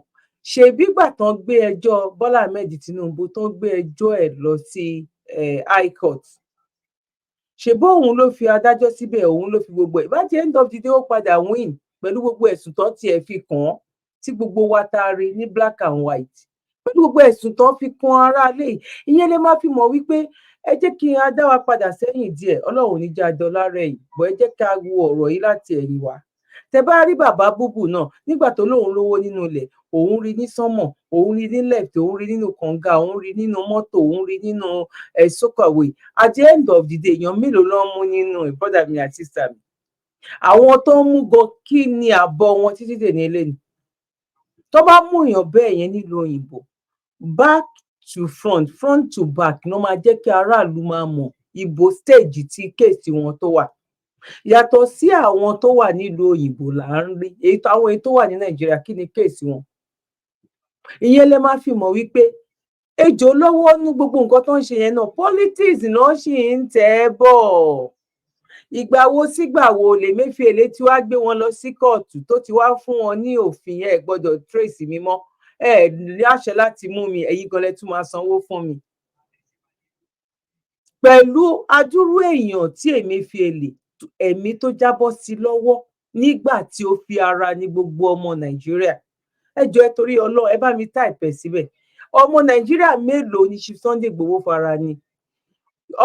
ṣebí gbà tán gbé ẹjọ́ Bọ́lá Ahmed Tinubu tán gbé ẹjọ́ ẹ̀ lọ sí High Court, ṣebí òun ló fi adájọ́ síbẹ̀, òun ló fi gbogbo ẹ̀. By the end of the day ó padà win pẹ̀lú gbogbo ẹ̀sùn tán tiẹ̀ fi kàn án tí gbogbo wa taari ní black and white, pẹ̀lú gbogbo ẹ̀sùn tán fi kàn aráalé. Ìyẹn lè má fi mọ̀ wípé ẹ jẹ́ kí a dá wa padà sẹ́yìn díẹ̀, Ọlọ́run ní jẹ́ adọ́lá rẹ̀ yìí, bọ́ ẹ jẹ́ ká wo ọ̀rọ̀ yìí láti ẹ̀yìn wá. tẹ bá rí bàbá búbù náà nígbà tó lóun lówó nínú ilẹ̀, òun rí ní sánmọ̀, òun rí ní left, òun rí nínú kànga, òun rí nínú mọ́tò, òun rí nínú sókàwé. At the end of the day, èèyàn mélòó ló ń mú nínú brother mi àti sister mi? Àwọn tó ń mú gan, kí ni àbọ̀ wọn títí dèní eléyìí? Tó bá mú èèyàn bẹ́ẹ̀ yẹn nílùú òyìnbó, back to front, front to back ló máa jẹ́ kí aráàlú máa mọ̀ ibo stage tí kéèsì wọn tó wà. Yàtọ̀ sí àwọn tó wà nílùú òyìnbó là ń rí, àwọn èyí tó wà ní Nàìjíríà, kí ni kéèsì wọn? Ìyẹn lẹ máa fi mọ̀ wípé ejò lọ́wọ́ nú gbogbo nǹkan tó ń ṣe yẹn náà, politics náà ṣì ń tẹ̀ ẹ́ bọ̀. Ìgbà wo sígbà wo l'Emefiele tí wàá gbé wọn lọ sí kóòtù tó ti wá fún wọn ní òfin ẹ gbọ́dọ̀ trace mi mọ́, ẹ ní àṣẹ láti mú mi, ẹ̀yin gan lẹ tún máa sanwó fún mi. Pẹ̀lú adúrú èèyàn tí Emefiele, ẹ̀mí tó jábọ́ sí lọ́wọ́ nígbà tí ó fi ara ní gbogbo ọmọ Nàìjíríà. Ẹ jọ̀ọ́ ẹ torí Ọlọ́run, ẹ bá mi type ẹ̀ síbẹ̀. Ọmọ Nàìjíríà mélòó ni Chief Sunday Igboho fara ní?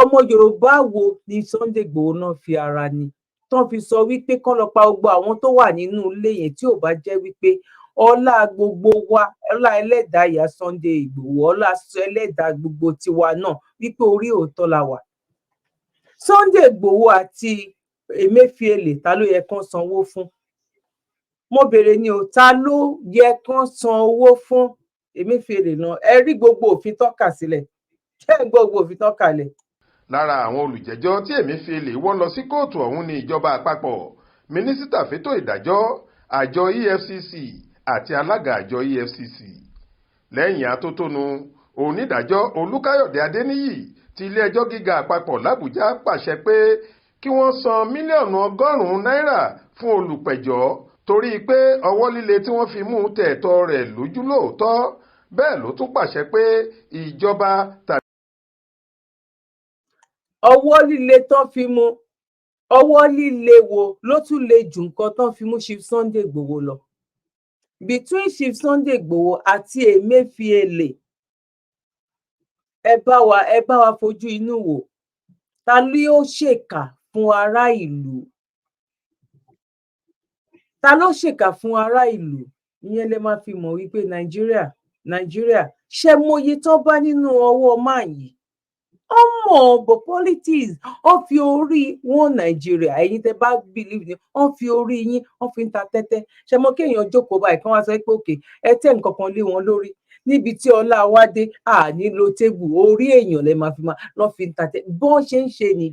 Ọmọ Yorùbá wo ni Sunday Igboho náà fi ara ní? Tán fi sọ wípé kán lọ pa gbogbo àwọn tó wà nínú ilé yẹn, tí ò bá jẹ́ wípé ọlá gbogbo wa, ọlá ẹlẹ́dàá ìyá Sunday Igboho, ọlá ẹlẹ́dàá gbogbo tiwa náà, wípé orí òótọ́ la wà. Sunday Igboho àti Emefiele, ta ló yẹ kán sanwó fún? Mo béèrè ni o, ta ló yẹ kán san owó fún Emefiele náà? Ẹ rí gbogbo òfin tó kà sílẹ̀, ṣé ẹ gbọ́ gbogbo òfin tó kà lẹ̀? Lára àwọn olùjẹ́jọ́ tí Emefiele wọ́ lọ sí kóòtù ọ̀hún ní ìjọba àpapọ̀, mínísítà fétò ìdájọ́, àjọ EFCC àti alága àjọ EFCC. Lẹ́yìn atótónu, onídàájọ́ Olúkáyọ̀dé Adéníyì ti ilé-ẹjọ́ gíga àpapọ̀ l'Àbújá pàṣẹ pé kí wọ́n san mílíọ̀nù 100 náírà fún olùpẹ̀jọ́ torí pé ọwọ́ líle tí wọ́n fi mú tẹ̀ ẹ̀tọ́ rẹ̀ lójú lóòótọ́. Bẹ́ẹ̀ ló tún pàṣẹ pé ìjọba tàbí ọwọ́ líle tán fi mú, ọwọ́ líle wo ló tún le jù nǹkan tán fi mú Chief Sunday Igboho lọ? Between Chief Sunday Igboho àti Emefiele, ẹ bá wa fojú inú wò, ta ló ṣèkà fún ará ìlú? Ta ló ṣèkà fún ará ìlú? Ìyẹn lè máa fi mọ̀ wípé Nàìjíríà ṣe mọye tán bá nínú ọwọ́ máa yìí. Ọmọ but politics, wọ́n fi orí wọn Nàìjíríà, ẹ̀yin tẹ́ bá believe ni, wọ́n fi orí yín, wọ́n fi ń ta tẹ́tẹ́. Ṣé mo kéèyàn jókòó báyìí kán wá sọ pé òkè ẹ tẹ́ nǹkan kan lé wọn lórí, níbi tí ọlá wa dé, nílò tébù, orí èèyàn lẹ máa fi máa lọ fi ń ta tẹ́tẹ́. Bọ́n ṣe ń ṣe ni,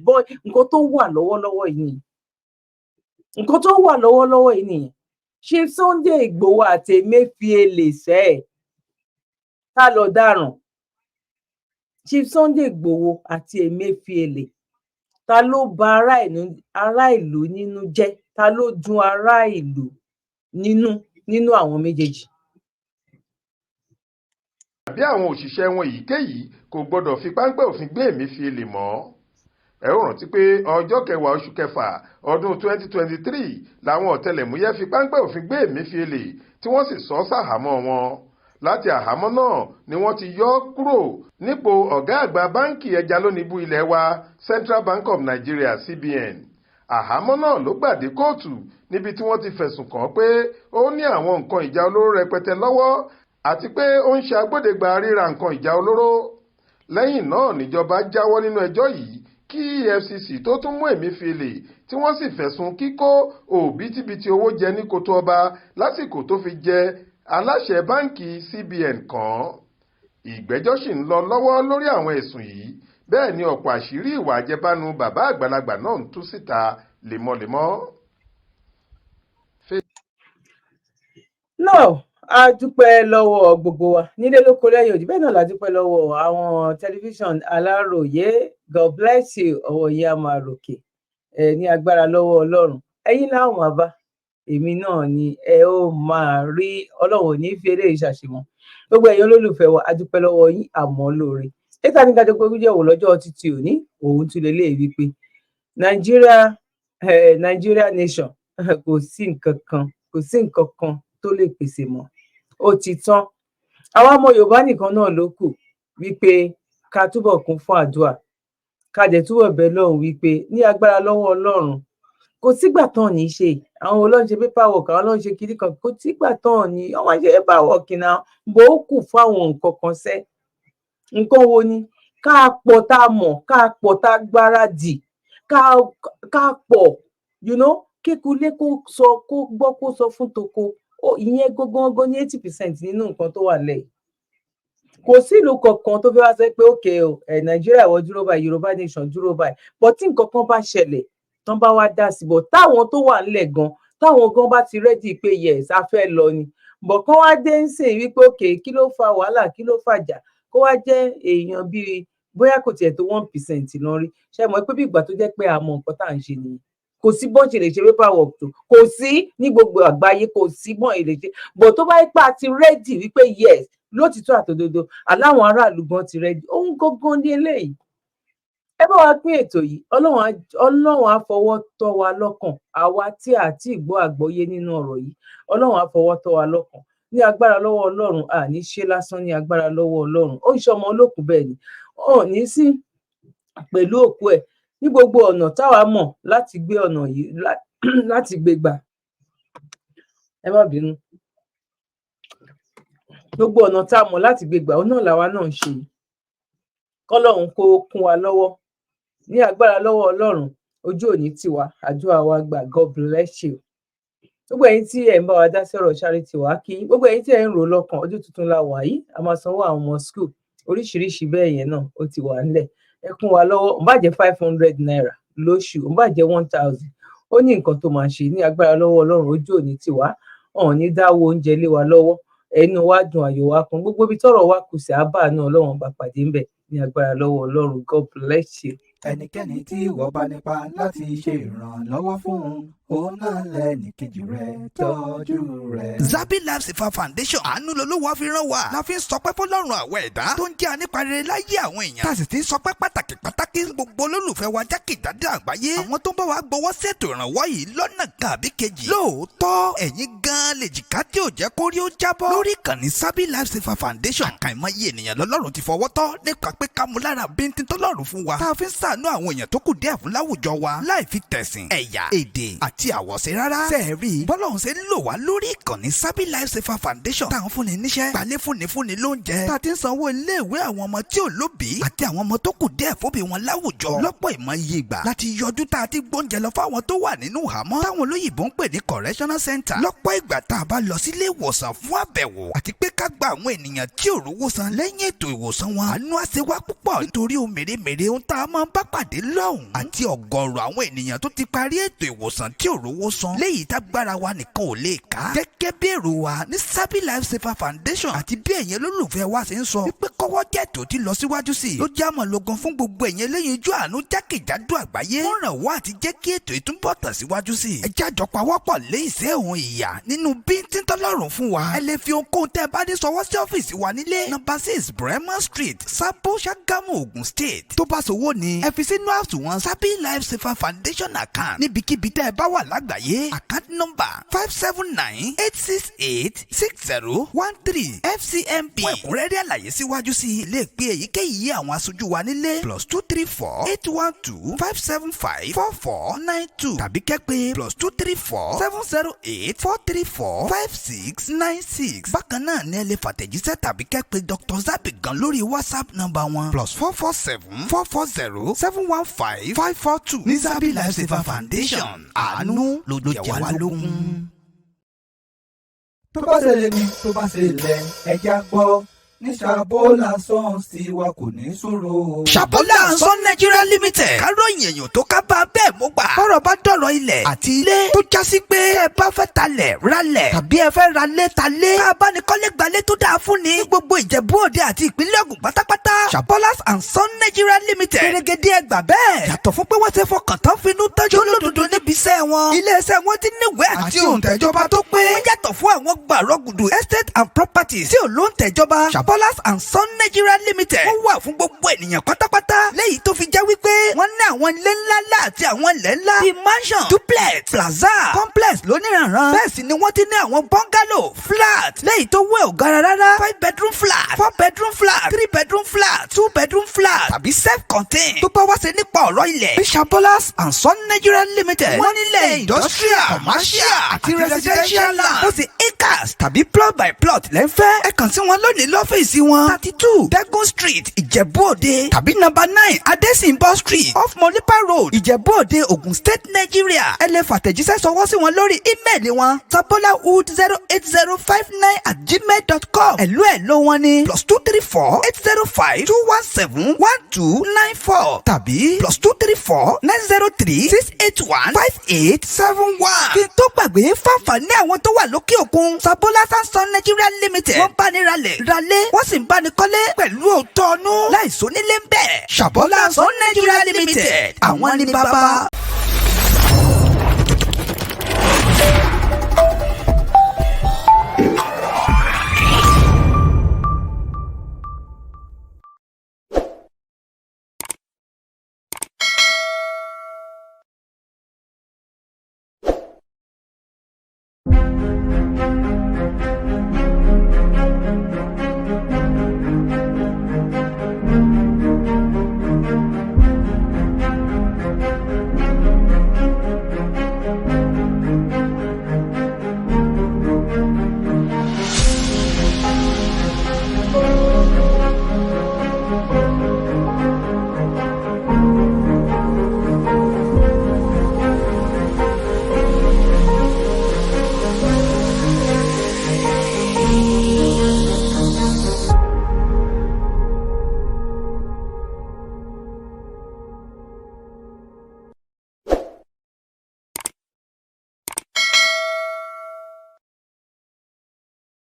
nǹkan tó wà lọ́wọ́lọ́wọ́ yìí nìyẹn. Nǹkan tó wà lọ́wọ́lọ́wọ́ yìí nìyẹn. Chief Sunday Igboho àti Emefiele sẹ́ẹ̀, ta ló dáràn? Chief Sunday Igboho àti Emefiele, ta ló bà ará ìlú nínú jẹ́? Ta ló dùn ará ìlú nínú àwọn méjèèjì? Àbí àwọn òṣìṣẹ́ wọn èyíkéyìí kò gbọdọ̀ fi páńpẹ́ òfin gbé Emefiele mọ́. Ẹ ó rántí pé ọjọ́ 10 oṣù kẹfà ọdún 2023 làwọn ọ̀tẹlẹ̀múyẹ́ fi páńpẹ́ òfin gbé Emefiele tí wọ́n sì sọ sáhàámọ́ wọn. Láti àhámọ́ náà ni wọ́n ti yọ ọ́ kúrò nípò ọ̀gá àgbà báńkì ẹja lónìbù ilé wa Central Bank of Nigeria CBN. Àhámọ́ náà ló gbàdé kóòtù níbi tí wọ́n ti fẹ̀sùn kàn pé ó ní àwọn nǹkan ìjà olóró rẹpẹtẹ lọ́wọ́ àti pé ó ń ṣe agbódegba ríra nǹkan ìjà olóró. Lẹ́yìn náà níjọba jáwọ́ nínú ẹjọ́ yìí kí EFCC tó tún mú Emefiele tí wọ́n sì fẹ̀sùn kíkó òbítíbitì owó jẹ ní kòtò ọba lásìkò tó fi jẹ aláṣẹ báńkì CBN kan. Ìgbẹ́jọ́ sì ń lọ lọ́wọ́ lórí àwọn ẹ̀sùn yìí, bẹ́ẹ̀ ni ọ̀pọ̀ àṣírí ìwà àjẹbánu bàbá àgbàlagbà náà ń tú síta lemọ́lemọ́. No, a dúpẹ́ lọ́wọ́ gbogbo wa nílé lóko lẹ́yìn òdì, bẹ́ẹ̀ náà la dúpẹ́ lọ́wọ́ àwọn tẹlifíṣàn Aláròyé. God bless you, ọwọ́ yín á máa ròkè ní agbára lọ́wọ́ Ọlọ́run. Ẹ̀yin láwọn máa bá, èmi náà ni ẹ ó máa rí. Ọlọ́run ò ní fi eléyìí ṣàṣemọ́. Gbogbo ẹ̀yin olólùfẹ́ wa, a dúpẹ́ lọ́wọ́ yín, àmọ́ lóore. Ètò ní kájọ pé jẹ́ wò lọ́jọ́ títí òní, òun tún lélẹ̀ wípé Nigeria nation kò sí nǹkan kan tó lè pèsè mọ́. Ó ti tán. Àwa ọmọ Yorùbá nìkan náà ló kù wípé ká túbọ̀ kún fún àdúrà, ká dẹ̀ túbọ̀ bẹ̀ lọ́hùn wípé ní agbára lọ́wọ́ Ọlọ́run kò sígbà tán ní í ṣe àwọn olóhùn ṣe paperwork àwọn olóhùn ṣe kiri kan kò sígbà tán ní wọ́n máa ṣe paperwork náà bó kù fáwọn nǹkan kan sẹ́ nǹkan wo ni ká pọ̀ tá a mọ̀ ká pọ̀ tá a gbáradì ká pọ̀ kékulé kó sọ kó gbọ́ kó sọ fún toko ìyẹn gógóńgó ní 80% nínú nǹkan tó wà lẹ́yìn kò sí ìlú kankan tó fẹ́ wá sọ pé òkè o nàìjíríà wọ́n dúró báyìí yorùbá nation dúró báyìí but tí nǹkan kan bá ṣẹlẹ̀ tán bá wá dá sí bọ̀ táwọn tó wà nílẹ̀ gan táwọn gan bá ti rẹ́dì pé yes a fẹ́ lọ ni bọ̀ kán wá dé ń sìn wípé òkè kí ló fa wàhálà kí ló fàjà kó wá jẹ́ èèyàn bíi bóyá kò tiẹ̀ tó 1% lọ rí ṣe mọ̀ pé bí ìgbà tó jẹ́ pé àmọ́ nǹkan tá à ń ṣe nìyẹn kò sí bọ́n ṣe lè ṣe paperwork tó kò sí ní gbogbo àgbáyé kò sí bọ́n lè ṣe bọ̀ tó bá yípa ti rẹ́dì wípé yes lótìtọ́ àtòdodo aláwọn aráàlú gan ti rẹ́dì ohun gógán ní eléyìí ẹ bá wa pín ètò yìí ọlọ́run á fọwọ́ tọ́ wa lọ́kàn àwa tí àti ìgbọ́ àgbọ́yé nínú ọ̀rọ̀ yìí ọlọ́run á fọwọ́ tọ́ wa lọ́kàn ní agbára lọ́wọ́ ọlọ́run àní ṣe lásán ní agbára lọ́wọ́ ọlọ́run ó ń ṣe ọmọ olókùn bẹ́ẹ̀ ni ò ní sí pẹ̀lú òkú ẹ̀ ní gbogbo ọ̀nà táwa mọ̀ láti gbé ọ̀nà yìí láti gbé gbà ẹ má bínú gbogbo ọ̀nà tá a mọ̀ láti gbé gbà ó náà làwa náà ń ṣe kọ́lọ́run kó kún wa lọ́wọ́ ní agbára lọ́wọ́ ọlọ́run ojú òní tiwa àdúrà wa gbà God bless you gbogbo ẹ̀yin tí ẹ ń bá wa dá sí ọ̀rọ̀ charity wa kí gbogbo ẹ̀yin tí ẹ ń rò lọ́kàn ọdún tuntun la wà yìí a máa sanwó àwọn ọmọ school oríṣiríṣi bẹ́ẹ̀ yẹn náà ó ti wà nílẹ̀ ẹ kún wa lọ́wọ́ ó bá jẹ́ 500 naira lóṣù ó bá jẹ́ 1000 ó ní nǹkan tó máa ṣe ní agbára lọ́wọ́ ọlọ́run ojú òní tiwa ọ̀hún ní dáwọ́ oúnjẹ lé wa lọ́wọ́ ẹnu wa dùn ayọ̀ wa kún gbogbo ibi tọ́rọ̀ wa kù sí àbá náà ọlọ́run bá pàdé ńbẹ̀ ní agbára lọ́wọ́ ọlọ́run God bless you. ẹnikẹ́ni tí ìwọ bá nípa láti ṣe ìrànlọ́wọ́ fún òun náà lẹ́nìkejì rẹ̀ tọ́jú rẹ̀. Zabi Life Saver Foundation àánú lolówó fi rán wa la fi ń sọpẹ́ fọ́lọ́run àwọ̀ ẹ̀dá tó ń jẹ́ aníparẹ́ láyé àwọn èèyàn tá a sì ti ń sọpẹ́ pàtàkì gbogbo olólùfẹ́ wa jákèjádò àgbáyé àwọn tó ń bá wa gbọ́wọ́ ṣètò ìrànwọ́ yìí lọ́nà kan àbí kejì lóòótọ́ ẹ̀yin gan lè jìká tí ò jẹ́ kórí ó jábọ́ lórí ìkànnì Zabi Life Saver Foundation àkàìmọye ènìyàn lọ́lọ́run ti fọwọ́ tọ́ nípa pé ká mú lára bíntín tọ́lọ́run fún wa tá a fi ń ṣàánú àwọn èèyàn tó kù díẹ̀ fún láwùjọ wa láì fi tẹ̀sìn ẹ̀yà èdè àti àwọ̀ṣe rárá. sẹ́ẹ̀rì bọ́lọ́run ṣe ń lò wá lórí ìkànnì Zabi Life Saver Foundation táwọn fúnni níṣẹ́ gbalẹ̀ fúnni lóúnjẹ tá a ti ń sanwó iléèwé àwọn ọmọ tí ò lóbìí àti àwọn ọmọ tó kù díẹ̀ fóbi wọn láwùjọ lọ́pọ̀ ìmọ̀ye ìgbà láti yọjú tá a ti gbóúnjẹ lọ fáwọn tó wà nínú ìhámọ́ táwọn olóyìnbó ń pè ní correctional center lọ́pọ̀ ìgbà tá a bá lọ sílé ìwòsàn fún àbẹ̀wò àti pé ká gba àwọn ènìyàn tí ò rówó san lẹ́yìn ètò ìwòsàn wọn àánú àṣewá púpọ̀ nítorí ohun mèremère ohun tá a máa ń bá pàdé lọ́hùn àti ọ̀gọ̀ọ̀rọ̀ àwọn ènìyàn tó ti parí ètò ìwòsàn tí ò rówó san léyìí tágbára wa nìkan ò lè ká gẹ́gẹ́ bí èrò wa ní Zabi Life Saver Foundation àti bí ẹ̀yin olólùfẹ́ wa ṣe ń sọ wípé kọ́wọ́ jẹ́tò ti lọ síwájú sí i ló já mọ́ lógun fún gbogbo ẹ̀yin eléyìí ojú àánú jákèjádò àgbáyé wọ́n ràn wá àti jẹ́ kí ètò ìtúbọ̀ tàn síwájú sí i ẹ jájọ pawọ́pọ̀ lé ìṣẹ́ òun ìyà nínú bíntín tọ́lọ́run fún wa ẹ lè fi ohunkóhun tẹ́ ẹ bá ní sọwọ́ sí ọ́fíìsì wa nílé number 6 Bremer Street Sabo Ṣàgámù Ògùn State tó bá sowó ni ẹ fi sínú àsùnwọ̀n Zabi Life Saver Foundation account níbikíbi tẹ́ ẹ bá wà lágbàáyé account number 579-868-6013 FCMB fún ẹ̀kúnrẹ́rẹ́ àlàyé síwájú sí i lè pe èyíkéyìí àwọn aṣojú wa nílé +234-812-575-4492 tàbí kẹ́pẹ́ +234-708-434-5696 bákan náà ní ẹ lè fàtẹ̀jíṣẹ́ tàbí kẹ́pẹ́ Dr. Zabi gan lórí WhatsApp nọ́mbà wọn +447-440-715-542 ní Zabi Life Saver Foundation àánú ló jẹ wá lógún. tó bá ṣẹlẹ̀ ní tó bá ṣẹlẹ̀ ẹja gbọ́ ní Ṣàbọ́lá Sons tiwa kò ní ṣòro. Ṣàbọ́lá Sons Nigeria Limited káròyìn èèyàn tó ká bá bẹ́ẹ̀ mú gbà. bọ́rọ̀ bá dọ̀rọ̀ ilẹ̀ àti ilé tó jásí pé ẹ bá fẹ́ talẹ̀ ralẹ̀ tàbí ẹ fẹ́ ralé talé ká bá ní kọ́lé gbalé tó dáa fún ni ní gbogbo Ìjẹ̀bú Òde àti ìpínlẹ̀ Ògùn pátápátá. Ṣàbọ́lá Sons Nigeria Limited gẹ́gẹ́dẹ́ ẹgbà bẹ́ẹ̀ yàtọ̀ fún pé wọ́n ti fọkàn tán finú tọ́jú olódodo níbi iṣẹ́ wọn. ilé iṣẹ́ wọn ti níwèé àti òǹtẹ̀jọba tó pé. wọ́n yàtọ̀ fún àwọn gbàrọ́gùdù estate and properties tí ò ló ń tẹ̀jọba. Shabolas and Son Nigeria Limited. Wọ́n wà fún gbogbo ènìyàn pátápátá. Léyìí tó fi jẹ́ wípé wọ́n ní àwọn ilé ńláńlá àti àwọn ilẹ̀ ńlá bíi mansion, duplex, plaza, complex lóníranran. Bẹ́ẹ̀ sì ni wọ́n ti ní àwọn bungalow, flat. Léyìí tó wẹ̀ ò gara rárá. 5-bedroom flat, 4-bedroom flat, 3-bedroom flat, 2-bedroom flat tàbí self-contained. Tó bá wá ṣe nípa ọ̀rọ̀ ilẹ̀. Bí Shabolas and Son Nigeria Limited. Wọ́n nílẹ̀ industrial, commercial àti residential land. Ó sì acres tàbí plot by plot lẹ́fẹ́. Ẹ kàn sí wọn lónìí lọ́fíìsì wọn. 32 Degun Street, Ìjẹ̀bú-Òde tàbí number 9 Adesinbo Street off Molipa Road, Ìjẹ̀bú-Òde, Ogun State, Nigeria. Ẹ lè fàtẹ̀jíṣẹ́ sọwọ́ sí wọn lórí ímeèlì wọn sabolawood08059@gmail.com. ẹ̀lú wọn ní +234 805 217 1294 tàbí +234 903 681 5871. kí n tó gbàgbé fáfàní àwọn tó wà lókè òkun. Shabolas and Son Nigeria Limited. wọ́n bá ní ralẹ̀ wọ́n sì ń bá ní kọ́lé pẹ̀lú òótọ́ ọ̀nù láìsónílé ń bẹ̀. Shabolas and Son Nigeria Limited. àwọn ní bàbá.